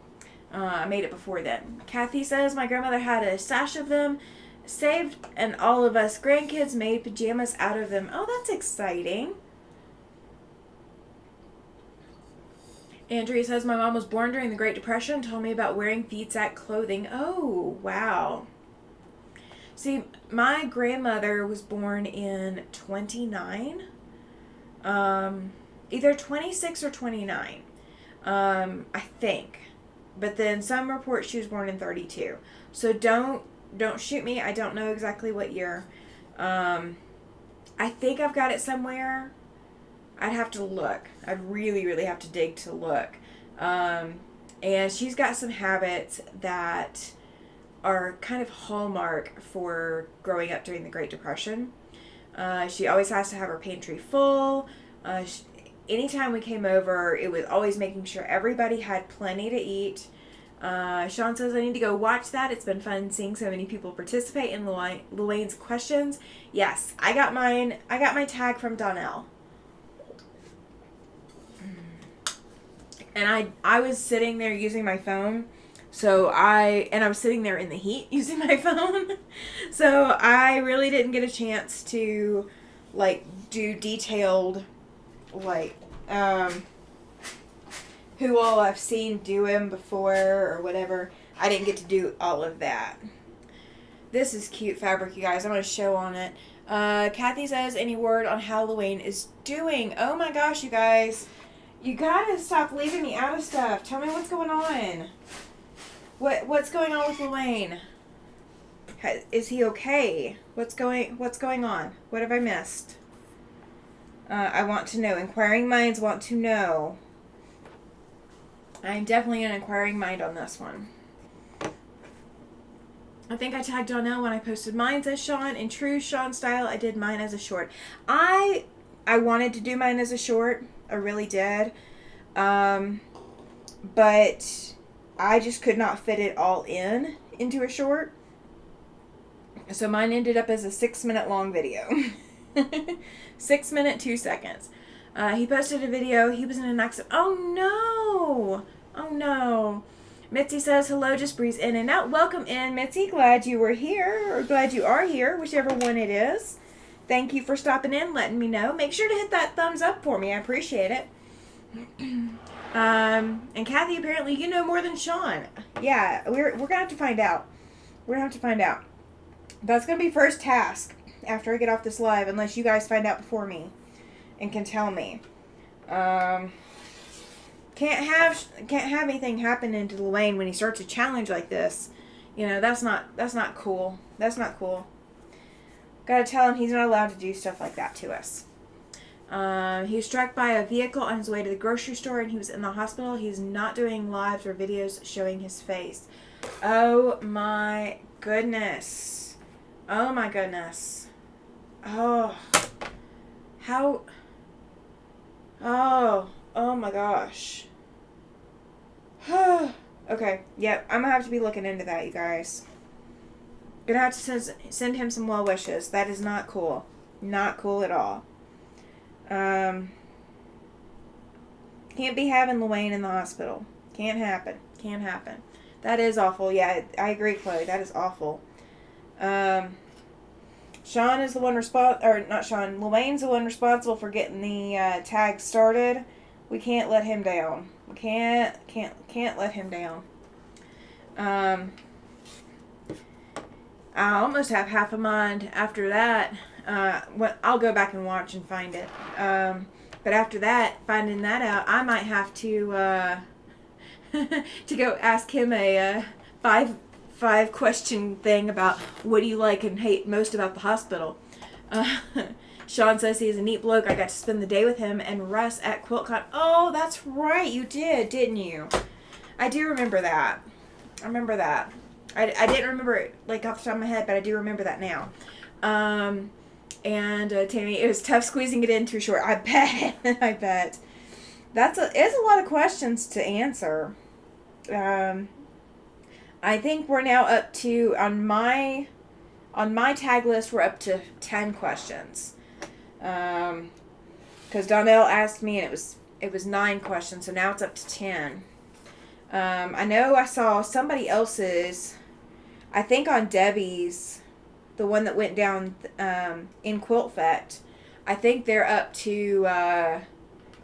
I made it before then. Kathy says my grandmother had a stash of them saved, and all of us grandkids made pajamas out of them. Oh, that's exciting. Andrea says my mom was born during the Great Depression and told me about wearing feed sack clothing. Oh, wow. See, my grandmother was born in 29. Either 26 or 29. I think. But then some report she was born in 32. So don't shoot me. I don't know exactly what year. I think I've got it somewhere. I'd have to look. I'd really, really have to dig to look. And she's got some habits that are kind of hallmark for growing up during the Great Depression. She always has to have her pantry full. Anytime we came over, it was always making sure everybody had plenty to eat. Sean says I need to go watch that. It's been fun seeing so many people participate in Luane's questions. Yes, I got mine. I got my tag from Donnell. And I was sitting there using my phone. I was sitting there in the heat using my phone. So I really didn't get a chance to do detailed who all I've seen do him before or whatever. I didn't get to do all of that. This is cute fabric, you guys. I'm going to show on it. Kathy says, any word on how Luane is doing? Oh my gosh, you guys. You gotta stop leaving me out of stuff. Tell me what's going on. What's going on with Luane? Is he okay? What's going on? What have I missed? I want to know. Inquiring minds want to know. I'm definitely an inquiring mind on this one. I think I tagged Donnell when I posted mine as Sean. In true Sean style, I did mine as a short. I wanted to do mine as a short. I really did. But I just could not fit it all into a short. So mine ended up as a 6-minute long video. 6 minutes, 2 seconds. He posted a video. He was in an accident. Oh no! Oh no. Mitzi says, hello, just breeze in and out. Welcome in, Mitzi. Glad you were here, or glad you are here, whichever one it is. Thank you for stopping in, letting me know. Make sure to hit that thumbs up for me. I appreciate it. And Kathy, apparently you know more than Sean. Yeah, we're gonna have to find out. We're gonna have to find out. That's gonna be first task after I get off this live, unless you guys find out before me and can tell me. Can't have anything happen to Luane when he starts a challenge like this. You know, that's not cool. That's not cool. Gotta tell him he's not allowed to do stuff like that to us. He was struck by a vehicle on his way to the grocery store, and he was in the hospital. He's not doing lives or videos showing his face. Oh my goodness. Oh my goodness. Oh. How... Oh my gosh. Okay, yep, I'm gonna have to be looking into that, you guys. Gonna have to send him some well wishes. That is not cool. Not cool at all. Can't be having Luann in the hospital. Can't happen. Can't happen. That is awful. Yeah, I agree, Chloe. That is awful. Sean is the one Luann's the one responsible for getting the tag started. We can't let him down. We can't let him down. I almost have half a mind after that. I'll go back and watch and find it. But after that, finding that out, I might have to to go ask him a five question thing about what do you like and hate most about the hospital. Sean says he is a neat bloke. I got to spend the day with him and Russ at QuiltCon. Oh, that's right. You did, didn't you? I do remember that. I remember that. I didn't remember it like off the top of my head, but I do remember that now. And Tammy, it was tough squeezing it in too short. I bet. I bet. It's a lot of questions to answer. I think we're now up to on my tag list. We're up to 10 questions. Because Donnell asked me, and it was 9 questions, so now it's up to 10. I know I saw somebody else's. I think on Debbie's, the one that went down in Quilt Fest, I think they're up to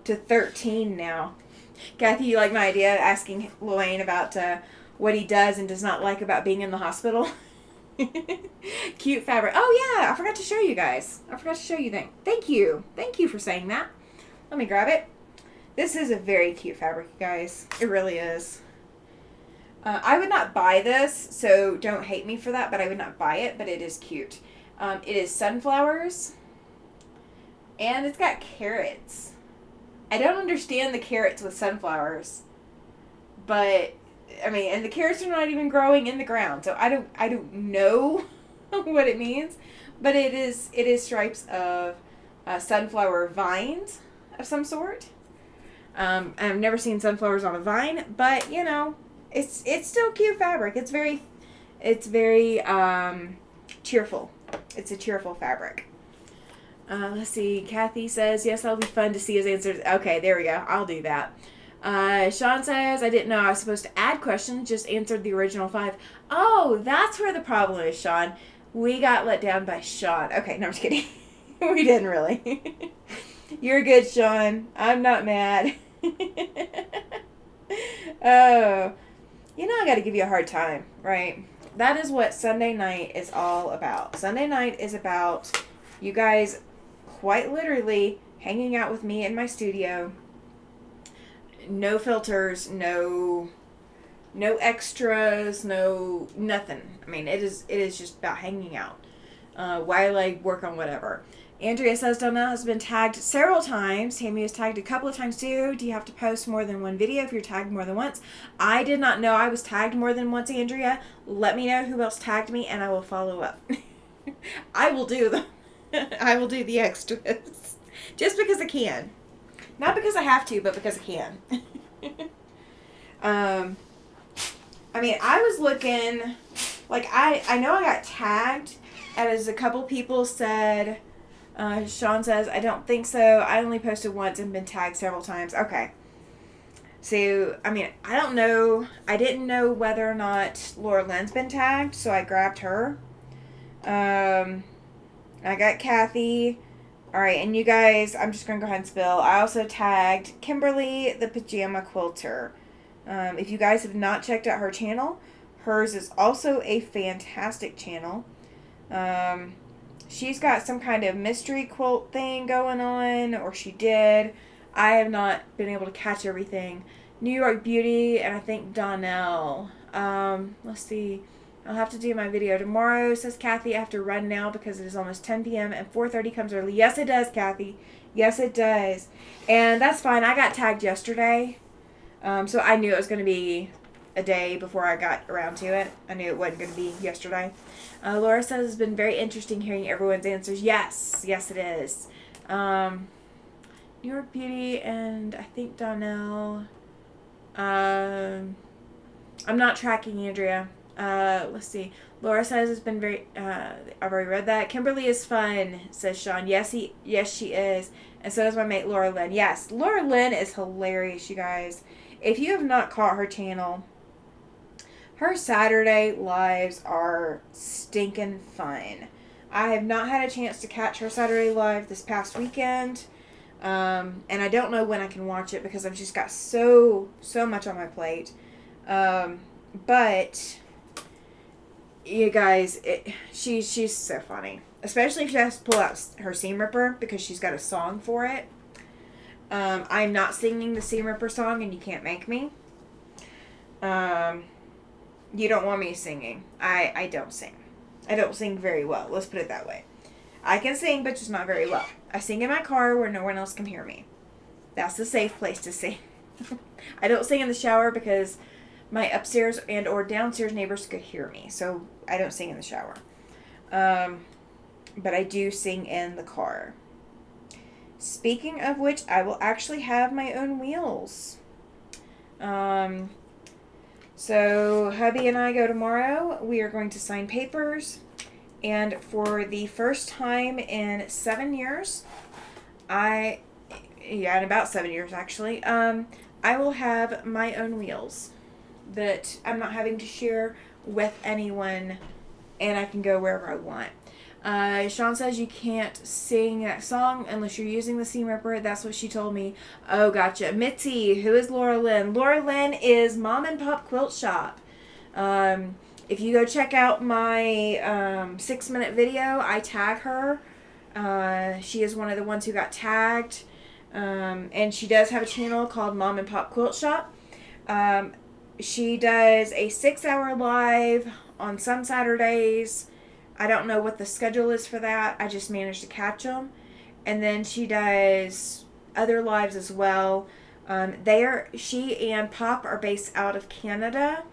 13 now. Kathy, you like my idea asking Luann about what he does and does not like about being in the hospital? Cute fabric. Oh yeah, I forgot to show you guys. Thank you. Thank you for saying that. Let me grab it. This is a very cute fabric, you guys. It really is. I would not buy this, so don't hate me for that, but I would not buy it, but it is cute. It is sunflowers, and it's got carrots. I don't understand the carrots with sunflowers, but, I mean, and the carrots are not even growing in the ground, so I don't know what it means, but it is stripes of sunflower vines of some sort. I've never seen sunflowers on a vine, but, you know, it's still cute fabric. It's very cheerful. It's a cheerful fabric. Let's see. Kathy says, yes, that'll be fun to see his answers. Okay, there we go. I'll do that. Sean says, I didn't know I was supposed to add questions, just answered the original 5. Oh, that's where the problem is, Sean. We got let down by Sean. Okay, no, I'm just kidding. We didn't really. You're good, Sean. I'm not mad. Oh. You know I got to give you a hard time, right? That is what Sunday night is all about. Sunday night is about you guys quite literally hanging out with me in my studio. No filters, no extras, no nothing. I mean, it is just about hanging out while I work on whatever. Andrea says Donna has been tagged several times. Tammy was tagged a couple of times too. Do you have to post more than one video if you're tagged more than once? I did not know I was tagged more than once, Andrea. Let me know who else tagged me and I will follow up. I will do the extras. Just because I can. Not because I have to, but because I can. I mean, I was looking, like, I know I got tagged, as a couple people said. Sean says, I don't think so. I only posted once and been tagged several times. Okay. So, I mean, I don't know. I didn't know whether or not Laura Lynn's been tagged, so I grabbed her. I got Kathy. Alright, and you guys, I'm just going to go ahead and spill. I also tagged Kimberly, the pajama quilter. If you guys have not checked out her channel, hers is also a fantastic channel. She's got some kind of mystery quilt thing going on, or she did. I have not been able to catch everything. New York Beauty, and I think Donnell. Let's see. I'll have to do my video tomorrow, says Kathy. I have to run now because it is almost 10 p.m. and 4:30 comes early. Yes, it does, Kathy. Yes, it does. And that's fine. I got tagged yesterday, so I knew it was going to be a day before I got around to it. I knew it wasn't going to be yesterday. Laura says it's been very interesting hearing everyone's answers. Yes, it is. New York Beauty and I think Donnell. I'm not tracking Andrea. Let's see. Laura says it's been very. I've already read that. Kimberly is fun, says Sean. Yes, she is, and so is my mate Laura Lynn. Yes, Laura Lynn is hilarious, you guys. If you have not caught her channel, her Saturday lives are stinking fun. I have not had a chance to catch her Saturday live this past weekend, and I don't know when I can watch it because I've just got so much on my plate. But you guys, she's so funny, especially if she has to pull out her seam ripper because she's got a song for it. I'm not singing the seam ripper song, and you can't make me. You don't want me singing. I don't sing. I don't sing very well. Let's put it that way. I can sing, but just not very well. I sing in my car where no one else can hear me. That's the safe place to sing. I don't sing in the shower because my upstairs and or downstairs neighbors could hear me. So I don't sing in the shower. But I do sing in the car. Speaking of which, I will actually have my own wheels. So hubby and I go tomorrow. We are going to sign papers. And for the first time in 7 years, in about 7 years actually, I will have my own wheels that I'm not having to share with anyone, and I can go wherever I want. Sean says you can't sing that song unless you're using the seam ripper. That's what she told me. Oh, gotcha. Mitzi, who is Laura Lynn? Laura Lynn is Mom and Pop Quilt Shop. If you go check out my 6-minute video, I tag her. She is one of the ones who got tagged. And she does have a channel called Mom and Pop Quilt Shop. She does a 6-hour live on some Saturdays. I don't know what the schedule is for that. I just managed to catch them. And then she does other lives as well. She and Pop are based out of Canada.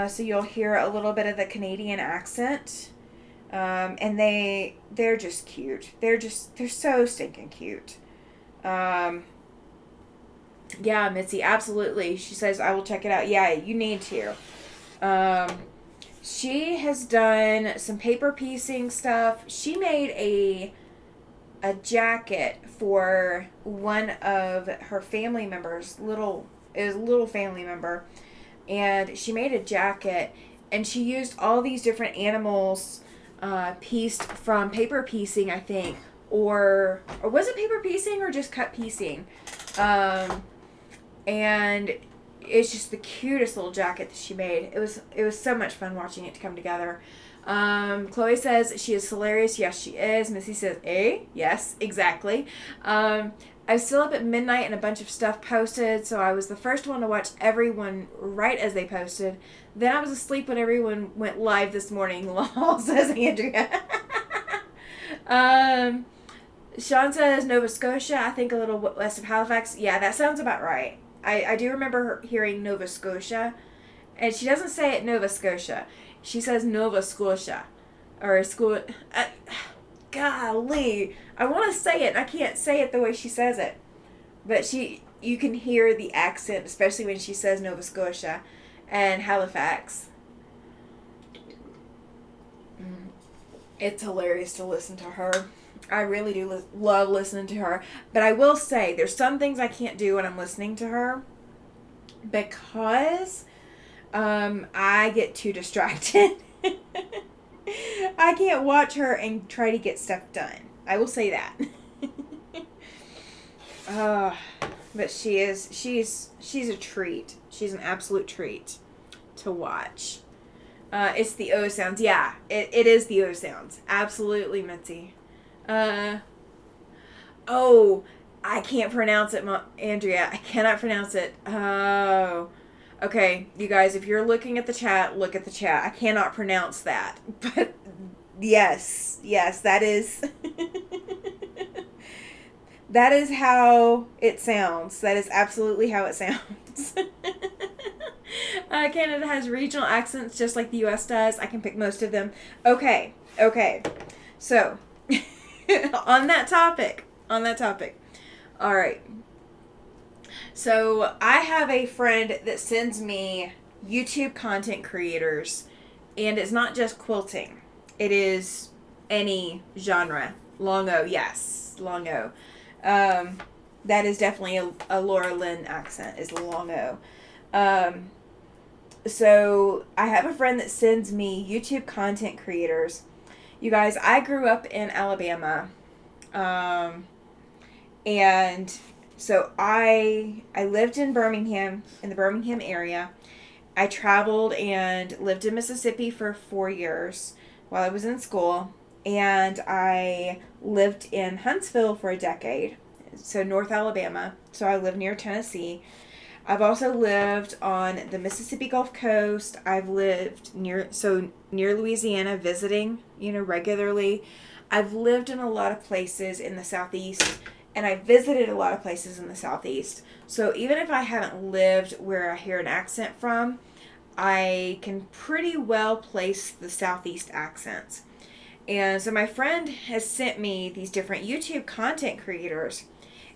So you'll hear a little bit of the Canadian accent. And they're just cute. They're so stinking cute. Yeah, Mitzi, absolutely. She says, I will check it out. Yeah, you need to. She has done some paper piecing stuff. She made a jacket for one of her family members, little family member, and she made a jacket, and she used all these different animals pieced from paper piecing, I think, or was it paper piecing or just cut piecing? And it's just the cutest little jacket that she made. It was so much fun watching it come together. Chloe says she is hilarious. Yes, she is. Missy says, yes, exactly. I was still up at midnight and a bunch of stuff posted, so I was the first one to watch everyone right as they posted. Then I was asleep when everyone went live this morning. Lol, says Andrea. Sean says Nova Scotia, I think a little west of Halifax. Yeah, that sounds about right. I do remember her hearing Nova Scotia. And she doesn't say it Nova Scotia. She says Nova Scotia. Or school. Golly. I want to say it. I can't say it the way she says it. But you can hear the accent, especially when she says Nova Scotia and Halifax. It's hilarious to listen to her. I really do love listening to her. But I will say, there's some things I can't do when I'm listening to her because I get too distracted. I can't watch her and try to get stuff done. I will say that. But she's a treat. She's an absolute treat to watch. It's the O sounds. Yeah, it is the O sounds. Absolutely, Mitzi. I can't pronounce it, Andrea. I cannot pronounce it. Oh. Okay, you guys, if you're looking at the chat, look at the chat. I cannot pronounce that. But yes, that is that is how it sounds. That is absolutely how it sounds. Canada has regional accents just like the U.S. does. I can pick most of them. Okay. So, on that topic, All right. So I have a friend that sends me YouTube content creators, and it's not just quilting. It is any genre. Long O, yes, long O. Um, that is definitely a Laura Lynn accent. Is long O. Um, so I have a friend that sends me YouTube content creators. You guys, I grew up in Alabama, um, and so I lived in Birmingham, in the Birmingham area. I traveled and lived in Mississippi for 4 years while I was in school, and I lived in Huntsville for a decade, so North Alabama. So I live near Tennessee. I've also lived on the Mississippi Gulf Coast. I've lived near Louisiana, visiting, regularly. I've lived in a lot of places in the Southeast, and I visited a lot of places in the Southeast. So even if I haven't lived where I hear an accent from, I can pretty well place the Southeast accents. And so my friend has sent me these different YouTube content creators,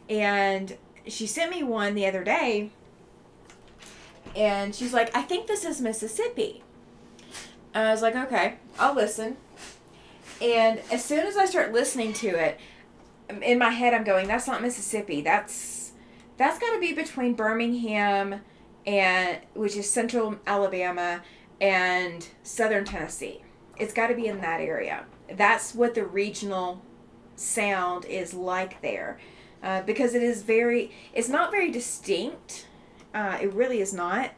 and she sent me one the other day, and she's like, I think this is Mississippi. And I was like, okay, I'll listen. And as soon as I start listening to it, in my head I'm going, that's not Mississippi. That's got to be between Birmingham, and which is central Alabama, and southern Tennessee. It's got to be in that area. That's what the regional sound is like there. Because it's not very distinct. It really is not.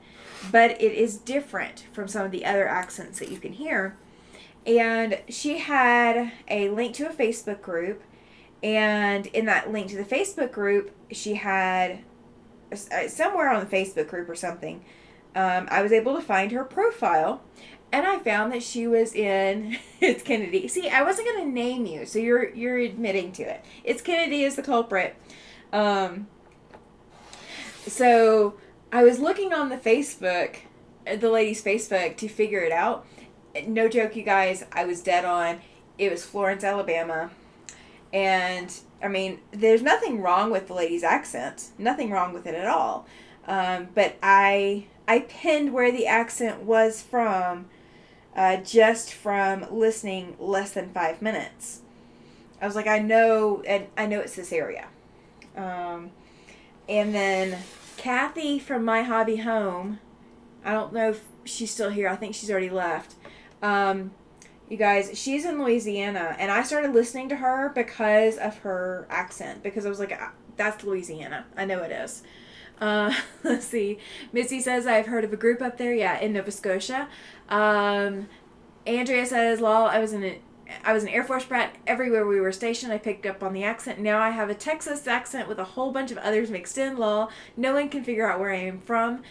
But it is different from some of the other accents that you can hear. And she had a link to a Facebook group. And in that link to the Facebook group, she had somewhere on the Facebook group or something, I was able to find her profile, and I found that she was in It's Kennedy. See, I wasn't going to name you, so you're admitting to it. It's Kennedy is the culprit. So I was looking on the lady's Facebook to figure it out. No joke, you guys, I was dead on. It was Florence, Alabama. And, I mean, there's nothing wrong with the lady's accent. Nothing wrong with it at all. But I pinned where the accent was from just from listening less than 5 minutes. I was like, I know it's this area. And then Kathy from My Hobby Home, I don't know if she's still here. I think she's already left. You guys, she's in Louisiana, and I started listening to her because of her accent, because I was like, that's Louisiana. I know it is. Let's see. Missy says, I've heard of a group up there. Yeah, in Nova Scotia. Andrea says, lol, I was an Air Force brat. Everywhere we were stationed, I picked up on the accent. Now I have a Texas accent with a whole bunch of others mixed in, lol. No one can figure out where I am from.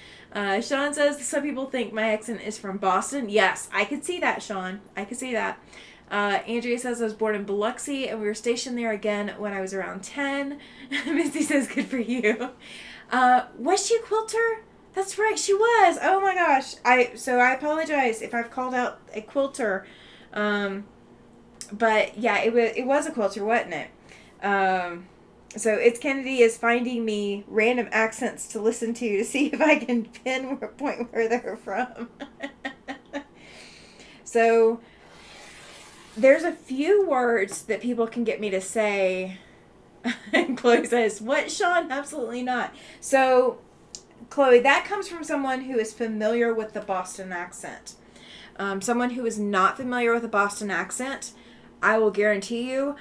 Sean says, some people think my accent is from Boston. Yes, I could see that, Sean. I could see that. Andrea says, I was born in Biloxi, and we were stationed there again when I was around 10. Misty says, good for you. Was she a quilter? That's right, she was. Oh my gosh. So I apologize if I've called out a quilter. But yeah, it was a quilter, wasn't it? So It's Kennedy is finding me random accents to listen to see if I can pinpoint where they're from. So there's a few words that people can get me to say. And Chloe says, what, Sean? Absolutely not. So, Chloe, that comes from someone who is familiar with the Boston accent. Someone who is not familiar with a Boston accent, I will guarantee you,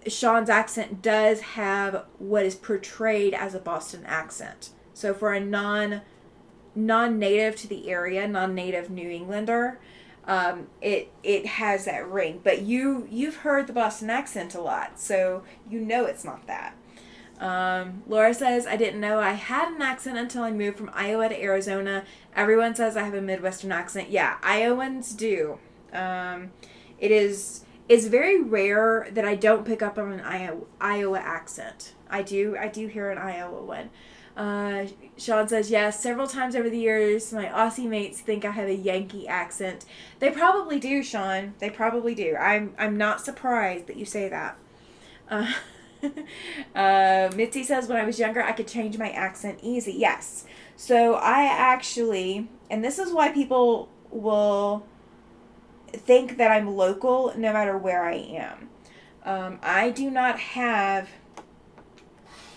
Sean's accent does have what is portrayed as a Boston accent. So for a non-native to the area, non-native New Englander, it has that ring. But you've heard the Boston accent a lot, so you know it's not that. Laura says, I didn't know I had an accent until I moved from Iowa to Arizona. Everyone says I have a Midwestern accent. Yeah, Iowans do. It's very rare that I don't pick up on an Iowa accent. I do hear an Iowa one. Sean says, yes, several times over the years, my Aussie mates think I have a Yankee accent. They probably do, Sean. They probably do. I'm not surprised that you say that. Mitzi says, when I was younger, I could change my accent easy. Yes. So I actually, and this is why people will think that I'm local no matter where I am. I do not have,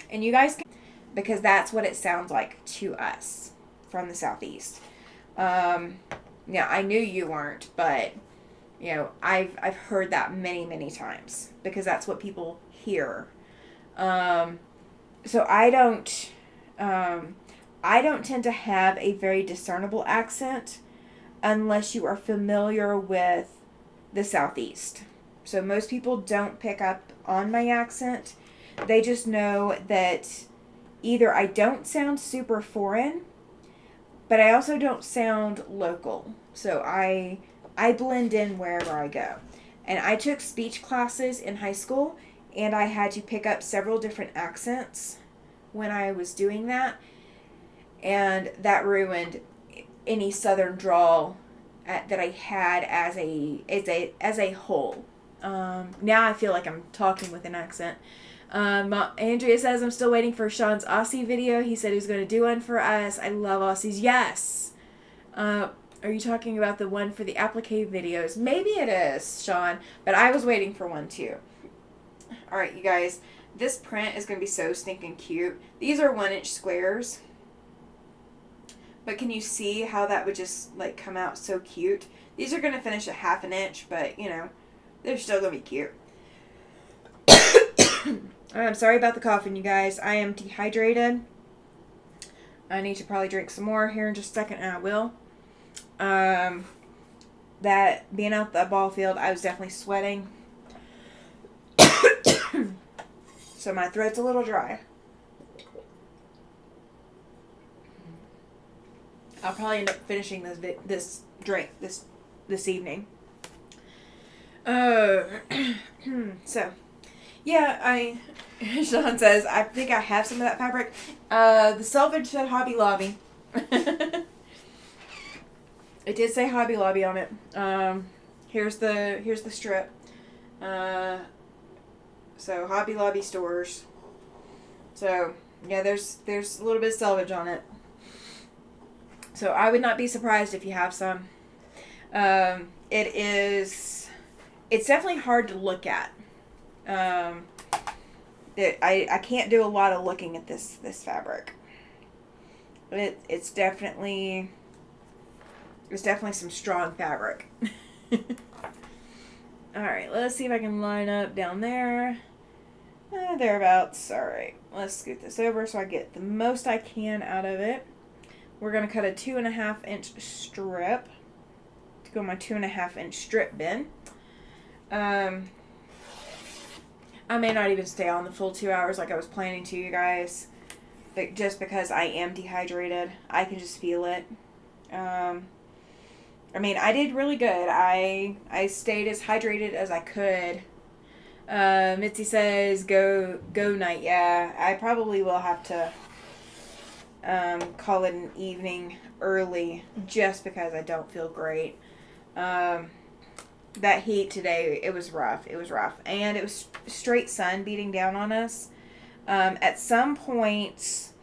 and you guys can, because that's what it sounds like to us from the Southeast. Yeah, I knew you weren't, but you know, I've heard that many, many times because that's what people hear. So I don't tend to have a very discernible accent unless you are familiar with the Southeast. So most people don't pick up on my accent. They just know that either I don't sound super foreign, but I also don't sound local. So I blend in wherever I go. And I took speech classes in high school, and I had to pick up several different accents when I was doing that. And that ruined any southern drawl that I had as a whole. Now I feel like I'm talking with an accent. Andrea says, I'm still waiting for Sean's Aussie video. He said he was going to do one for us. I love Aussies. Yes. Are you talking about the one for the applique videos? Maybe it is, Sean. But I was waiting for one too. Alright, you guys. This print is going to be so stinking cute. These are 1-inch squares. But can you see how that would just like come out so cute? These are going to finish at 1/2 inch, but you know, they're still going to be cute. I'm sorry about the coughing, you guys. I am dehydrated. I need to probably drink some more here in just a second, and I will. That being out the ball field, I was definitely sweating. So my throat's a little dry. I'll probably end up finishing this drink this evening. So, yeah, Sean says, I think I have some of that fabric. The selvage said Hobby Lobby. It did say Hobby Lobby on it. Here's the strip. So Hobby Lobby stores. So yeah, there's a little bit of selvage on it. So I would not be surprised if you have some. It's definitely hard to look at. I can't do a lot of looking at this fabric. It's definitely some strong fabric. Alright, let's see if I can line up down there. Thereabouts. Alright, let's scoot this over so I get the most I can out of it. We're going to cut a 2.5 inch strip to go in my 2.5 inch strip bin. I may not even stay on the full 2 hours like I was planning to, you guys. But just because I am dehydrated, I can just feel it. I mean, I did really good. I stayed as hydrated as I could. Mitzi says, go night. Yeah, I probably will have to call it an evening early just because I don't feel great. That heat today, it was rough. It was rough. And it was straight sun beating down on us. At some points,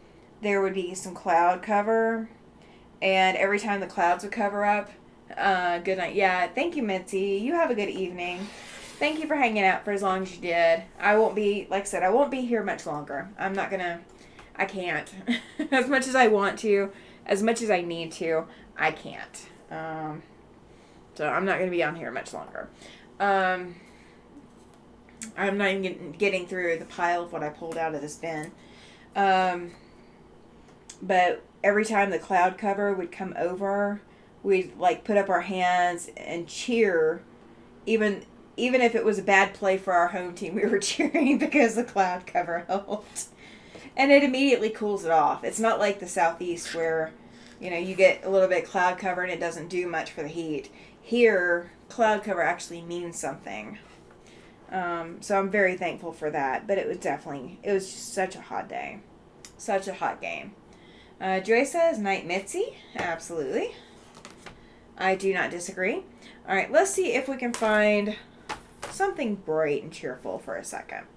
there would be some cloud cover. And every time the clouds would cover up, good night. Yeah, thank you, Mitzi. You have a good evening. Thank you for hanging out for as long as you did. I won't be, like I said, I won't be here much longer. I'm not gonna, I can't. As much as I want to, as much as I need to, I can't. So I'm not going to be on here much longer. I'm not even getting through the pile of what I pulled out of this bin. But every time the cloud cover would come over, we'd like put up our hands and cheer. Even if it was a bad play for our home team, we were cheering because the cloud cover helped. And it immediately cools it off. It's not like the Southeast where, you know, you get a little bit of cloud cover and it doesn't do much for the heat. Here, cloud cover actually means something. So I'm very thankful for that. But it was just such a hot day. Such a hot game. Joy says, night Mitzi. Absolutely. I do not disagree. Alright, let's see if we can find something bright and cheerful for a second.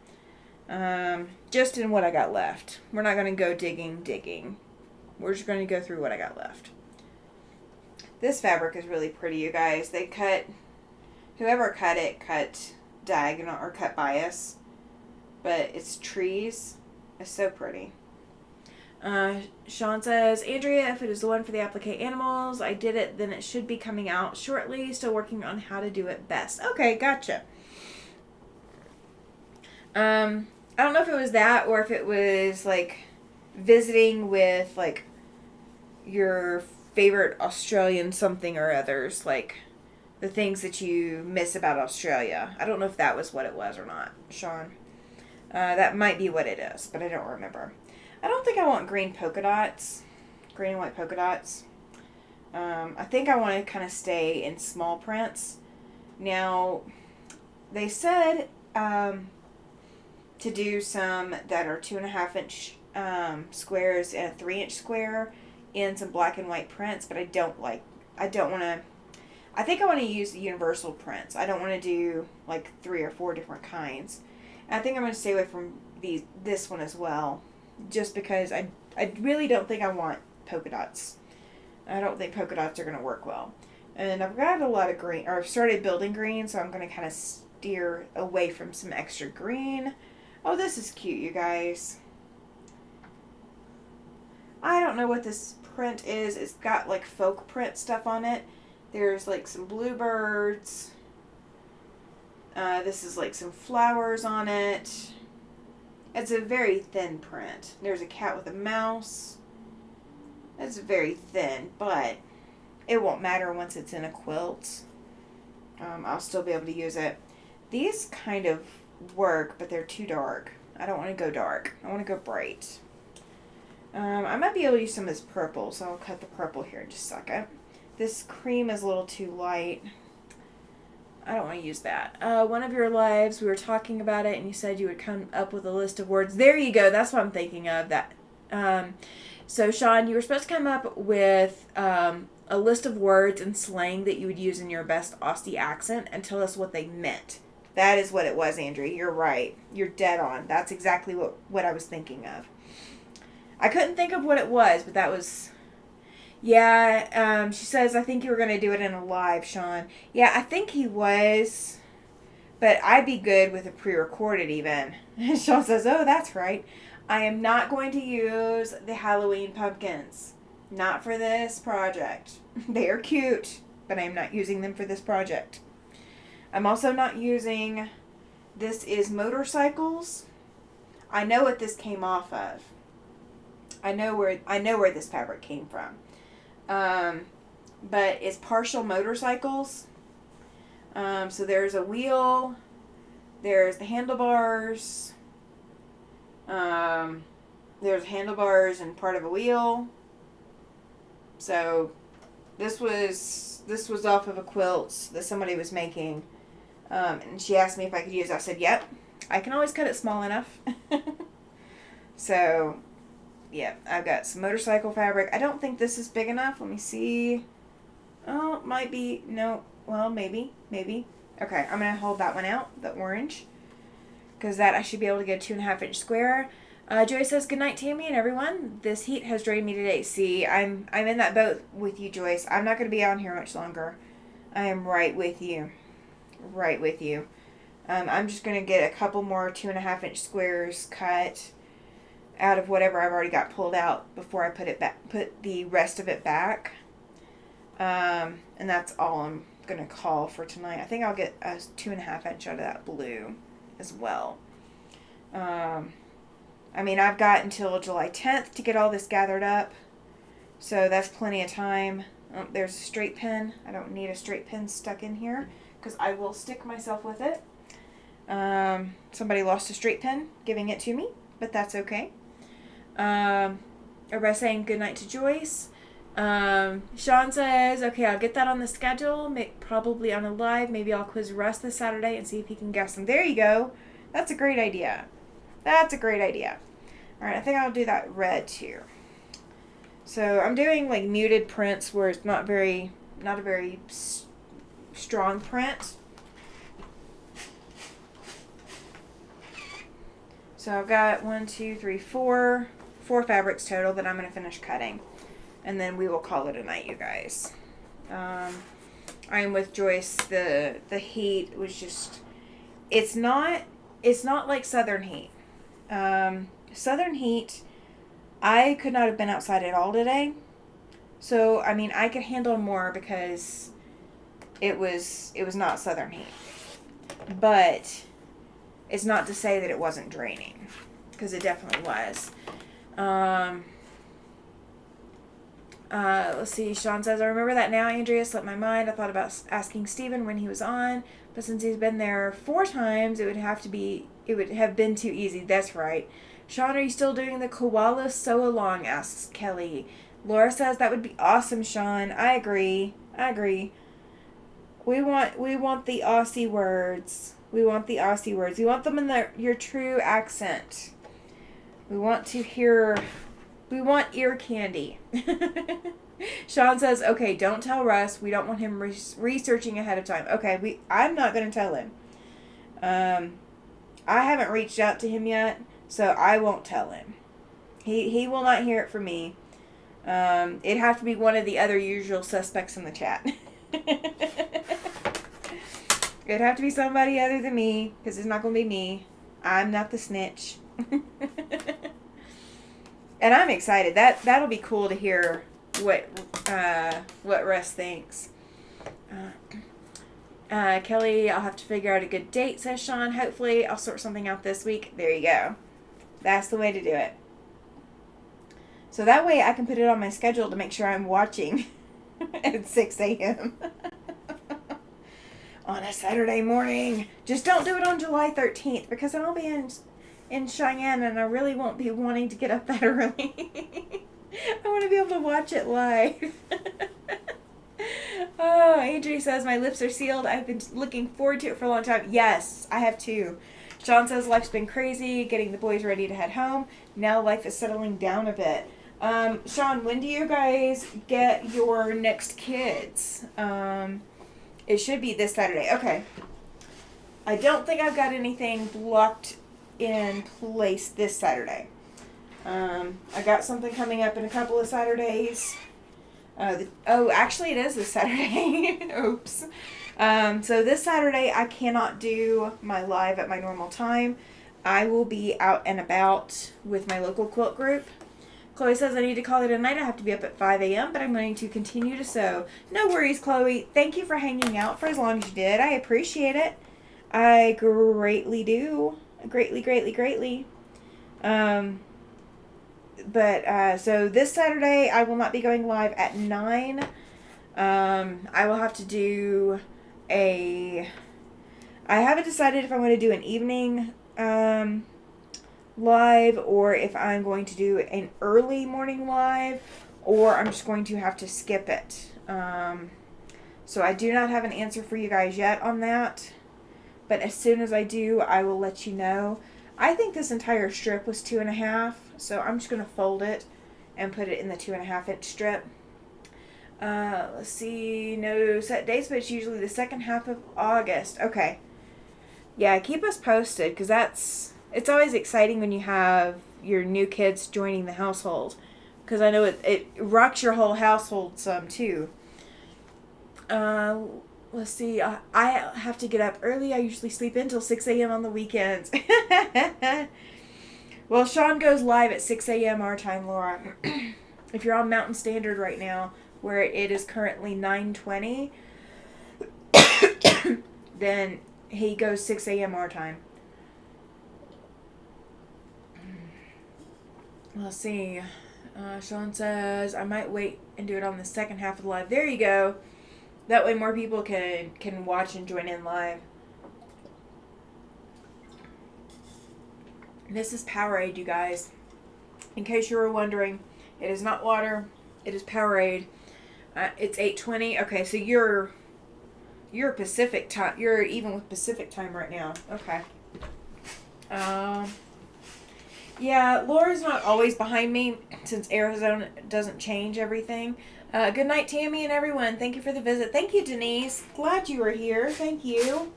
Just in what I got left. We're not going to go digging. We're just going to go through what I got left. This fabric is really pretty, you guys. They cut, whoever cut it, cut diagonal or cut bias. But it's trees. It's so pretty. Sean says, Andrea, if it is the one for the applique animals, I did it, then it should be coming out shortly. Still working on how to do it best. Okay, gotcha. I don't know if it was that or if it was like visiting with like your favorite Australian something or others, like the things that you miss about Australia. I don't know if that was what it was or not, Sean. That might be what it is, but I don't remember. I don't think I want green polka dots. Green and white polka dots. I think I want to kind of stay in small prints. Now, they said to do some that are 2.5 inch squares and a 3-inch square in some black and white prints, but I think I want to use the universal prints. I don't want to do like 3 or 4 different kinds. And I think I'm going to stay away from this one as well, just because I really don't think I want polka dots. I don't think polka dots are going to work well. And I've got a lot of green, or I've started building green, so I'm going to kind of steer away from some extra green. Oh, this is cute, you guys. I don't know what this print is. It's got like folk print stuff on it. There's like some bluebirds. This is like some flowers on it. It's a very thin print. There's a cat with a mouse. It's very thin, but it won't matter once it's in a quilt. I'll still be able to use it. These kind of work, but they're too dark. I don't want to go dark. I want to go bright. I might be able to use some of this purple, so I'll cut the purple here in just a second. This cream is a little too light. I don't want to use that. One of your lives, we were talking about it, and you said you would come up with a list of words. There you go. That's what I'm thinking of. That. So, Sean, you were supposed to come up with a list of words and slang that you would use in your best Aussie accent and tell us what they meant. That is what it was, Andrea. You're right. You're dead on. That's exactly what I was thinking of. I couldn't think of what it was, but that was... Yeah, she says, I think you were going to do it in a live, Sean. Yeah, I think he was, but I'd be good with a pre-recorded even. And Sean says, oh, that's right. I am not going to use the Halloween pumpkins. Not for this project. They are cute, but I am not using them for this project. I'm also not using, this is motorcycles. I know what this came off of. I know where this fabric came from. But it's partial motorcycles. So there's a wheel, there's the handlebars, there's handlebars and part of a wheel. So this was off of a quilt that somebody was making. And she asked me if I could use it. I said, yep, I can always cut it small enough. So, yeah, I've got some motorcycle fabric. I don't think this is big enough. Let me see. Oh, it might be. No. Well, maybe. Okay, I'm going to hold that one out, the orange. Because that I should be able to get a 2.5 inch square. Joy says, good night, Tammy and everyone. This heat has drained me today. See, I'm in that boat with you, Joyce. I'm not going to be on here much longer. I am right with you. Right with you. I'm just going to get a couple more 2.5 inch squares cut out of whatever I've already got pulled out before I put the rest of it back. And that's all I'm going to call for tonight. I think I'll get a 2.5 inch out of that blue as well. I mean, I've got until July 10th to get all this gathered up. So that's plenty of time. Oh, there's a straight pin. I don't need a straight pin stuck in here because I will stick myself with it. Somebody lost a straight pin giving it to me, but that's okay. Everybody saying goodnight to Joyce. Sean says, okay, I'll get that on the schedule, probably on a live. Maybe I'll quiz Russ this Saturday and see if he can guess them. There you go. That's a great idea. That's a great idea. All right, I think I'll do that red too. So I'm doing like muted prints where it's not a very strong print. So I've got 1, 2, 3, 4 fabrics total that I'm going to finish cutting. And then we will call it a night, you guys. I am with Joyce. The heat was just, it's not like southern heat. Southern heat, I could not have been outside at all today. So, I mean, I could handle more because it was not southern heat. But it's not to say that it wasn't draining, because it definitely was. Let's see. Sean says, I remember that now. Andrea slipped my mind. I thought about asking Steven when he was on, but since he's been there 4 times, it would have been too easy. That's right. Sean, are you still doing the koala sew along? Asks Kelly. Laura says that would be awesome, Sean. I agree. We want the Aussie words. We want them in your true accent. We want ear candy. Sean says, okay, don't tell Russ. We don't want him researching ahead of time. Okay, I'm not going to tell him. I haven't reached out to him yet, so I won't tell him. He will not hear it from me. It'd have to be one of the other usual suspects in the chat. It'd have to be somebody other than me, because it's not going to be me. I'm not the snitch. And I'm excited. That'll be cool to hear what Russ thinks. Kelly, I'll have to figure out a good date, says Sean. Hopefully, I'll sort something out this week. There you go. That's the way to do it. So that way I can put it on my schedule to make sure I'm watching at 6 a.m. on a Saturday morning. Just don't do it on July 13th, because then I'll be in Cheyenne and I really won't be wanting to get up that early. I want to be able to watch it live. Oh, Adri says, my lips are sealed. I've been looking forward to it for a long time. Yes, I have too. Sean says, life's been crazy, getting the boys ready to head home. Now life is settling down a bit. Sean, when do you guys get your next kids? It should be this Saturday. Okay. I don't think I've got anything blocked in place this Saturday. I got something coming up in a couple of Saturdays. Actually it is this Saturday. Oops. So this Saturday I cannot do my live at my normal time. I will be out and about with my local quilt group. Chloe says I need to call it a night. I have to be up at 5 a.m., but I'm going to continue to sew. No worries, Chloe. Thank you for hanging out for as long as you did. I appreciate it. I greatly do. Greatly. So this Saturday I will not be going live at 9. I will have to do I haven't decided if I'm going to do an evening live or if I'm going to do an early morning live, or I'm just going to have to skip it. So I do not have an answer for you guys yet on that, but as soon as I do, I will let you know. I think this entire strip was 2.5, so I'm just going to fold it and put it in the 2.5-inch strip. Let's see, no set dates, but it's usually the second half of August. Okay. Yeah, keep us posted, because it's always exciting when you have your new kids joining the household, because I know it rocks your whole household some too. Let's see, I have to get up early. I usually sleep in till 6 a.m. on the weekends. Well, Sean goes live at 6 a.m. our time, Laura. If you're on Mountain Standard right now, where it is currently 9:20, then he goes 6 a.m. our time. Let's see. Sean says, I might wait and do it on the second half of the live. There you go. That way more people can watch and join in live. This is Powerade, you guys. In case you were wondering, it is not water. It is Powerade. It's 8:20. Okay, so you're Pacific time. You're even with Pacific time right now. Okay. Yeah, Laura's not always behind me since Arizona doesn't change everything. Good night, Tammy and everyone. Thank you for the visit. Thank you, Denise. Glad you were here. Thank you.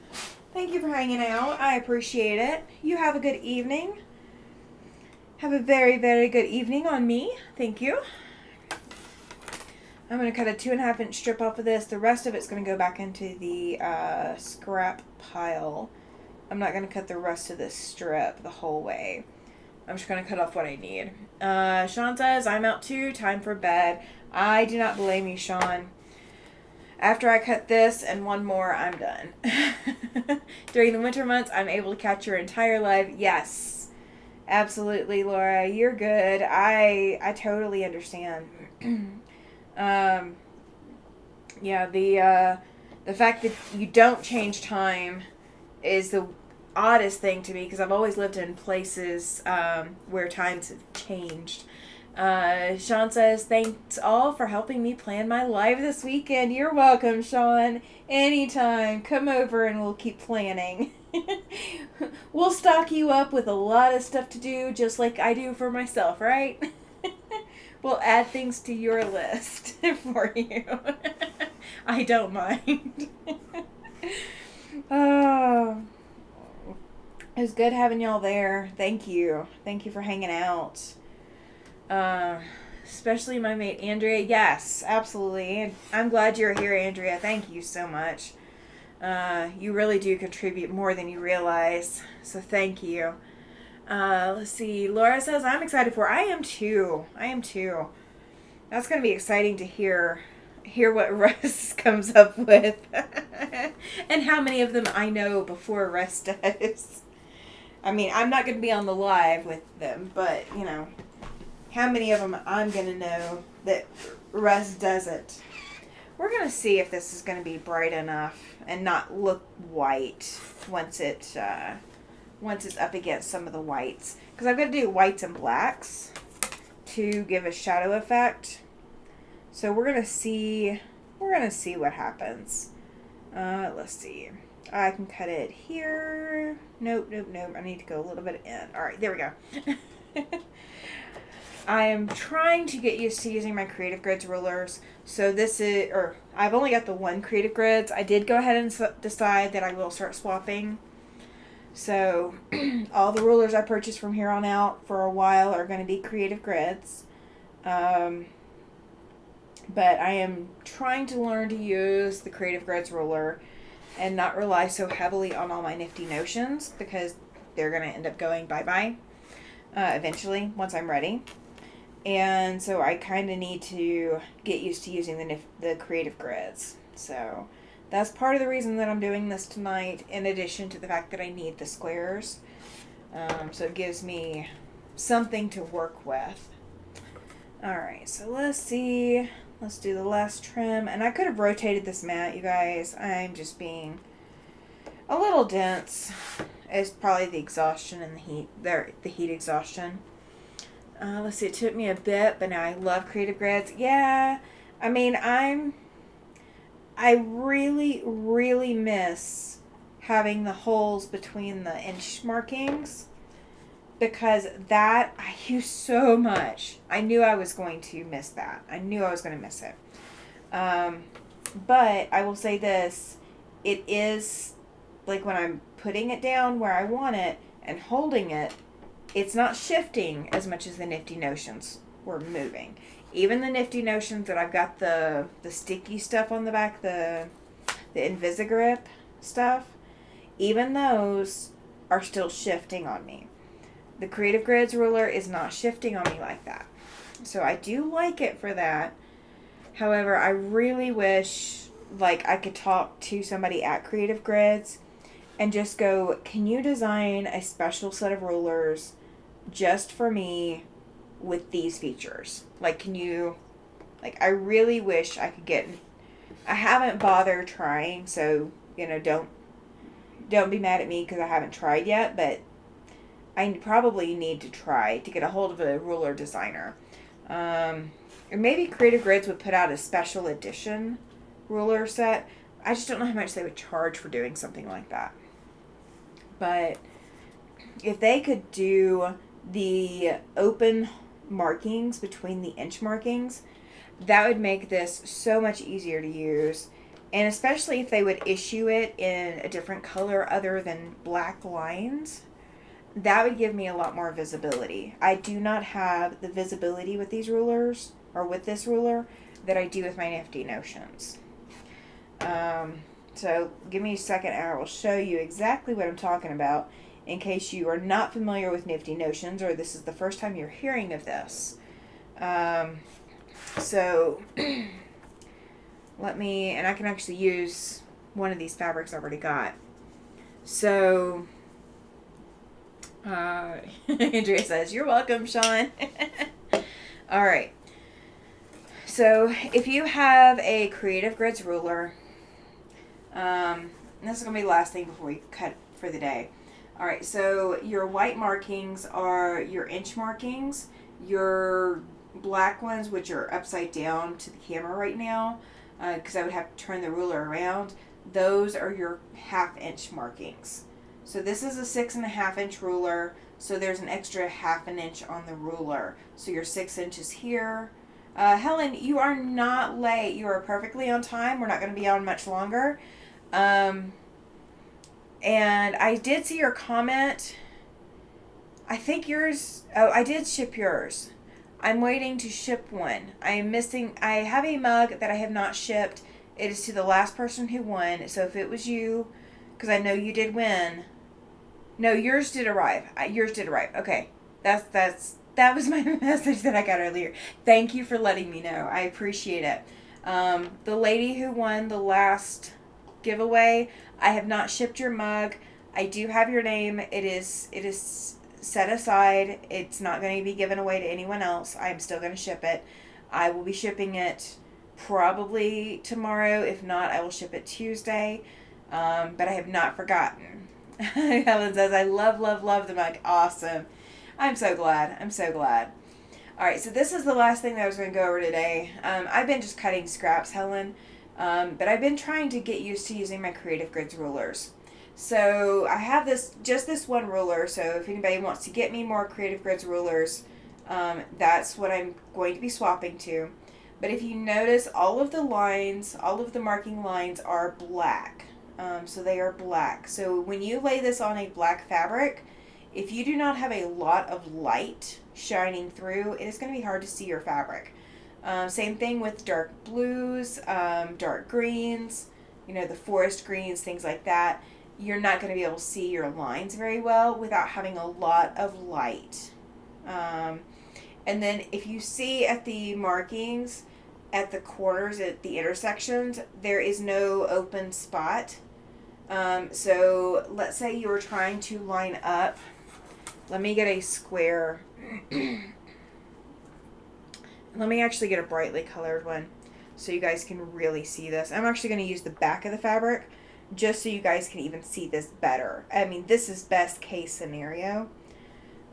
Thank you for hanging out. I appreciate it. You have a good evening. Have a very, very good evening on me. Thank you. I'm going to cut a 2.5 inch strip off of this. The rest of it's going to go back into the scrap pile. I'm not going to cut the rest of this strip the whole way. I'm just going to cut off what I need. Sean says, I'm out too. Time for bed. I do not blame you, Sean. After I cut this and one more, I'm done. During the winter months, I'm able to catch your entire live. Yes. Absolutely, Laura. You're good. I totally understand. Yeah, the fact that you don't change time is the oddest thing to me, because I've always lived in places where times have changed. Sean says, thanks all for helping me plan my live this weekend. You're welcome, Sean. Anytime. Come over and we'll keep planning. We'll stock you up with a lot of stuff to do, just like I do for myself, right? We'll add things to your list for you. I don't mind. Oh, it was good having y'all there. Thank you. Thank you for hanging out. Especially my mate Andrea. Yes, absolutely. And I'm glad you're here, Andrea. Thank you so much. You really do contribute more than you realize. So thank you. Let's see. Laura says, I'm excited for it. I am too. That's going to be exciting to hear what Russ comes up with. And how many of them I know before Russ does. I mean, I'm not going to be on the live with them, but, you know, how many of them I'm going to know that Russ doesn't. We're going to see if this is going to be bright enough and not look white once it's up against some of the whites. Because I've got to do whites and blacks to give a shadow effect. So we're going to see what happens. Let's see. I can cut it here. Nope. I need to go a little bit in. All right, there we go. I am trying to get used to using my Creative Grids rulers. So I've only got the one Creative Grids. I did go ahead and decide that I will start swapping. So all the rulers I purchased from here on out for a while are going to be Creative Grids. But I am trying to learn to use the Creative Grids ruler and not rely so heavily on all my nifty notions, because they're going to end up going bye-bye eventually once I'm ready. And so I kind of need to get used to using the Creative Grids. So that's part of the reason that I'm doing this tonight, in addition to the fact that I need the squares. So it gives me something to work with. Alright, so let's see. Let's do the last trim. And I could have rotated this mat, you guys. I'm just being a little dense. It's probably the exhaustion and the heat exhaustion. Let's see, it took me a bit, but now I love Creative Grids. Yeah, I mean, I really, really miss having the holes between the inch markings, because that I use so much. I knew I was going to miss that. I knew I was going to miss it. But I will say this, it is, like, when I'm putting it down where I want it and holding it, it's not shifting as much as the nifty notions were moving. Even the nifty notions that I've got the sticky stuff on the back, the Invisigrip stuff, even those are still shifting on me. The Creative Grids ruler is not shifting on me like that. So I do like it for that. However, I really wish, like, I could talk to somebody at Creative Grids and just go, can you design a special set of rulers just for me with these features? Like, can you, like, I really wish I could get, I haven't bothered trying, so, you know, don't be mad at me because I haven't tried yet, but I probably need to try to get a hold of a ruler designer. Or maybe Creative Grids would put out a special edition ruler set. I just don't know how much they would charge for doing something like that. But if they could do the open markings between the inch markings, that would make this so much easier to use. And especially if they would issue it in a different color other than black lines, that would give me a lot more visibility. I do not have the visibility with these rulers, or with this ruler, that I do with my Nifty Notions. So give me a second and I will show you exactly what I'm talking about in case you are not familiar with Nifty Notions or this is the first time you're hearing of this. So let me, and I can actually use one of these fabrics I already got. So Andrea says, "You're welcome, Sean." All right. So if you have a Creative Grids ruler, and this is going to be the last thing before we cut for the day. All right, so your white markings are your inch markings. Your black ones, which are upside down to the camera right now, because I would have to turn the ruler around, those are your 1/2 inch markings. So this is a 6.5 inch ruler, so there's an extra 1/2 inch on the ruler. So your 6 inches here. Helen, you are not late. You are perfectly on time. We're not going to be on much longer. And I did see your comment. I think yours, oh, I did ship yours. I'm waiting to ship one. I have a mug that I have not shipped. It is to the last person who won. So if it was you, because I know you did win. No, yours did arrive. Yours did arrive. Okay. That was my message that I got earlier. Thank you for letting me know. I appreciate it. The lady who won the last giveaway, I have not shipped your mug. I do have your name. It is set aside. It's not going to be given away to anyone else. I'm still going to ship it. I will be shipping it probably tomorrow. If not, I will ship it Tuesday. But I have not forgotten. Helen says, "I love the mug." Awesome. I'm so glad. All right, so this is the last thing that I was going to go over today. I've been just cutting scraps, Helen, but I've been trying to get used to using my Creative Grids rulers. So I have just this one ruler, so if anybody wants to get me more Creative Grids rulers, that's what I'm going to be swapping to. But if you notice, all of the marking lines are black. So they are black. So when you lay this on a black fabric, if you do not have a lot of light shining through, it is going to be hard to see your fabric. Same thing with dark blues, dark greens, the forest greens, things like that. You're not going to be able to see your lines very well without having a lot of light. And then if you see at the markings, at the corners, at the intersections, there is no open spot. So let's say you were trying to line up. Let me get a square. Let me actually get a brightly colored one so you guys can really see this. I'm actually going to use the back of the fabric just so you guys can even see this better. I mean, this is best case scenario.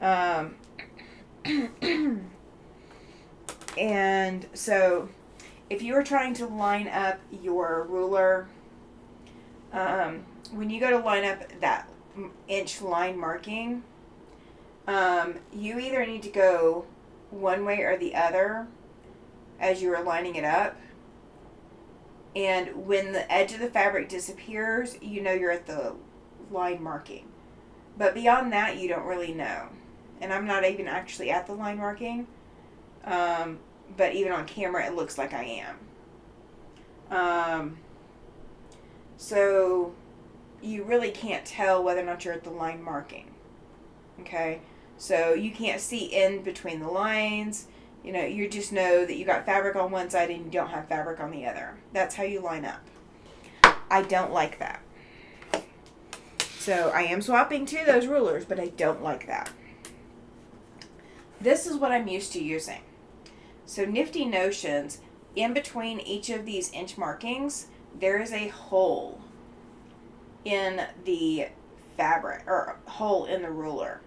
And so if you are trying to line up your ruler, when you go to line up that inch line marking, you either need to go one way or the other as you are lining it up. And when the edge of the fabric disappears, you're at the line marking. But beyond that, you don't really know. And I'm not even actually at the line marking. But even on camera, it looks like I am. So you really can't tell whether or not you're at the line marking. Okay? So you can't see in between the lines. You just know that you got fabric on one side and you don't have fabric on the other. That's how you line up. I don't like that. So I am swapping to those rulers, but I don't like that. This is what I'm used to using. So Nifty Notions, in between each of these inch markings, there is a hole in the fabric, or hole in the ruler.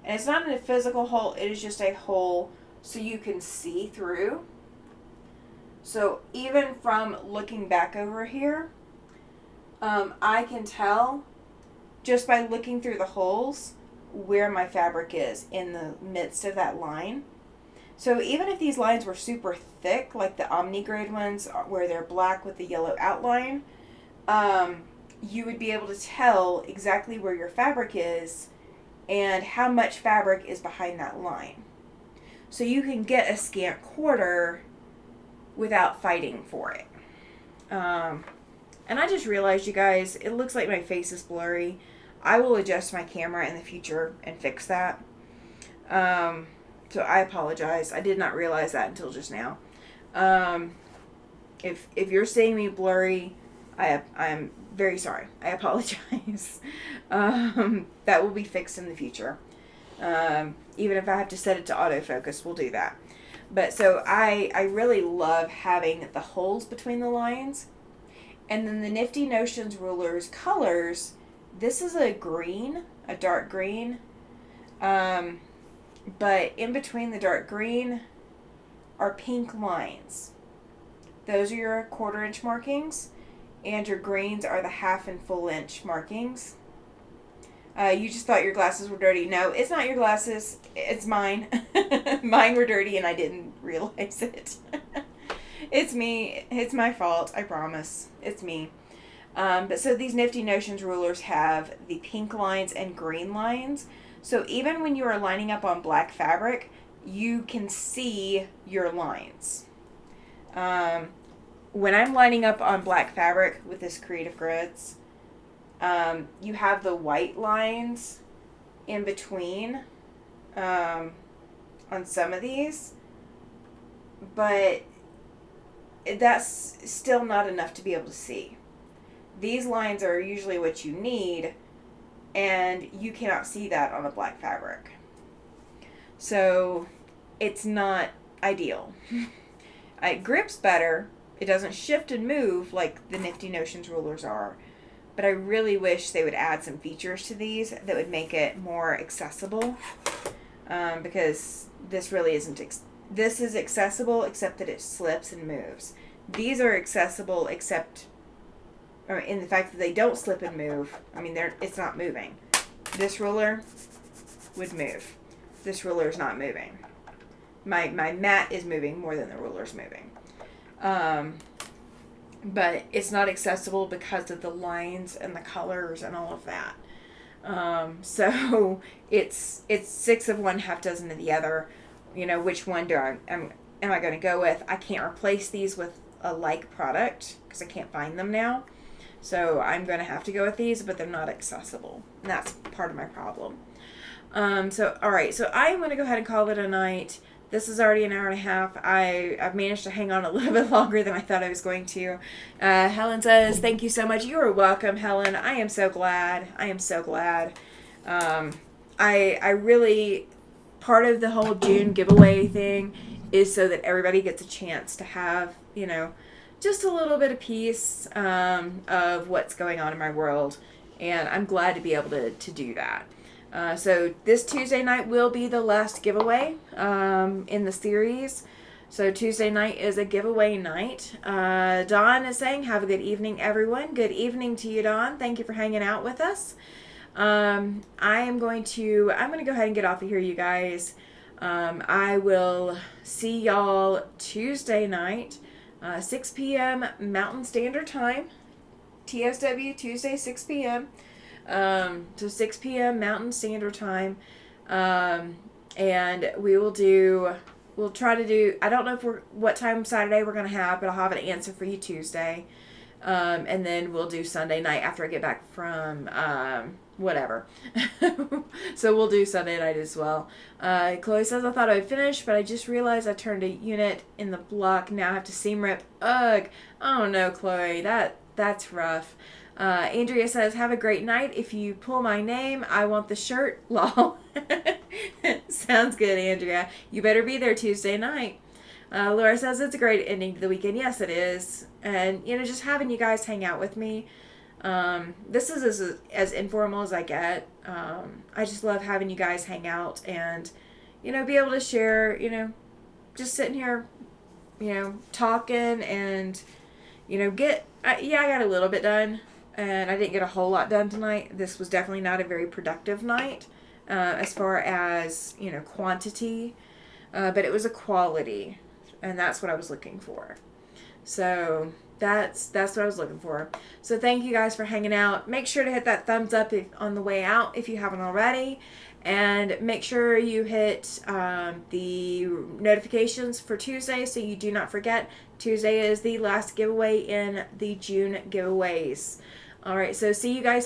And it's not a physical hole, it is just a hole so you can see through. So even from looking back over here, I can tell just by looking through the holes where my fabric is in the midst of that line. So even if these lines were super thick, like the OmniGrid ones where they're black with the yellow outline, you would be able to tell exactly where your fabric is and how much fabric is behind that line. So you can get a scant quarter without fighting for it. And I just realized, you guys, it looks like my face is blurry. I will adjust my camera in the future and fix that. So I apologize. I did not realize that until just now. If you're seeing me blurry, I'm very sorry. I apologize. That will be fixed in the future. Even if I have to set it to autofocus, we'll do that. But so I really love having the holes between the lines. And then the Nifty Notions Rulers colors, this is a green, a dark green. But in between the dark green are pink lines. Those are your 1/4 inch markings. And your greens are the 1/2 and full inch markings. You just thought your glasses were dirty. No, it's not your glasses. It's mine. Mine were dirty and I didn't realize it. It's me. It's my fault. I promise. It's me. But so these Nifty Notions rulers have the pink lines and green lines. So even when you are lining up on black fabric, you can see your lines. When I'm lining up on black fabric with this Creative Grids, you have the white lines in between on some of these, but that's still not enough to be able to see. These lines are usually what you need, and you cannot see that on a black fabric. So it's not ideal. It grips better. It doesn't shift and move like the Nifty Notions rulers are. But I really wish they would add some features to these that would make it more accessible. Because this really isn't. This is accessible except that it slips and moves. These are accessible except in the fact that they don't slip and move. I mean, it's not moving. This ruler would move. This ruler is not moving. My mat is moving more than the ruler's moving. But it's not accessible because of the lines and the colors and all of that. So it's 6 of one, 1/2 of the other. You know, which one am I going to go with? I can't replace these with a like product because I can't find them now. So I'm going to have to go with these, but they're not accessible. And that's part of my problem. All right. So I'm going to go ahead and call it a night. This is already an hour and a half. I've managed to hang on a little bit longer than I thought I was going to. Helen says, thank you so much. You are welcome, Helen. I am so glad. I am so glad. I really, part of the whole June giveaway thing is so that everybody gets a chance to have, you know, just a little bit of peace of what's going on in my world. And I'm glad to be able to do that. So this Tuesday night will be the last giveaway in the series. So Tuesday night is a giveaway night. Dawn is saying, have a good evening, everyone. Good evening to you, Dawn. Thank you for hanging out with us. I'm going to go ahead and get off of here, you guys. I will see y'all Tuesday night, 6 p.m. Mountain Standard Time. TSW Tuesday, 6 p.m. So 6 p.m. Mountain Standard Time. And we'll try to do, I don't know what time Saturday we're going to have, but I'll have an answer for you Tuesday. And then we'll do Sunday night after I get back from, whatever. So we'll do Sunday night as well. Chloe says, I thought I would finish, but I just realized I turned a unit in the block. Now I have to seam rip. Ugh. Oh no, Chloe, that's rough. Andrea says, have a great night. If you pull my name, I want the shirt. Lol. Sounds good, Andrea. You better be there Tuesday night. Laura says, it's a great ending to the weekend. Yes, it is. And, you know, just having you guys hang out with me. This is as informal as I get. I just love having you guys hang out and, you know, be able to share, you know, just sitting here, you know, talking and, you know, I got a little bit done. And I didn't get a whole lot done tonight. This was definitely not a very productive night as far as, you know, quantity. But it was a quality. And that's what I was looking for. So, That's what I was looking for. So thank you guys for hanging out. Make sure to hit that thumbs up on the way out if you haven't already. And make sure you hit the notifications for Tuesday so you do not forget. Tuesday is the last giveaway in the June giveaways. All right, so see you guys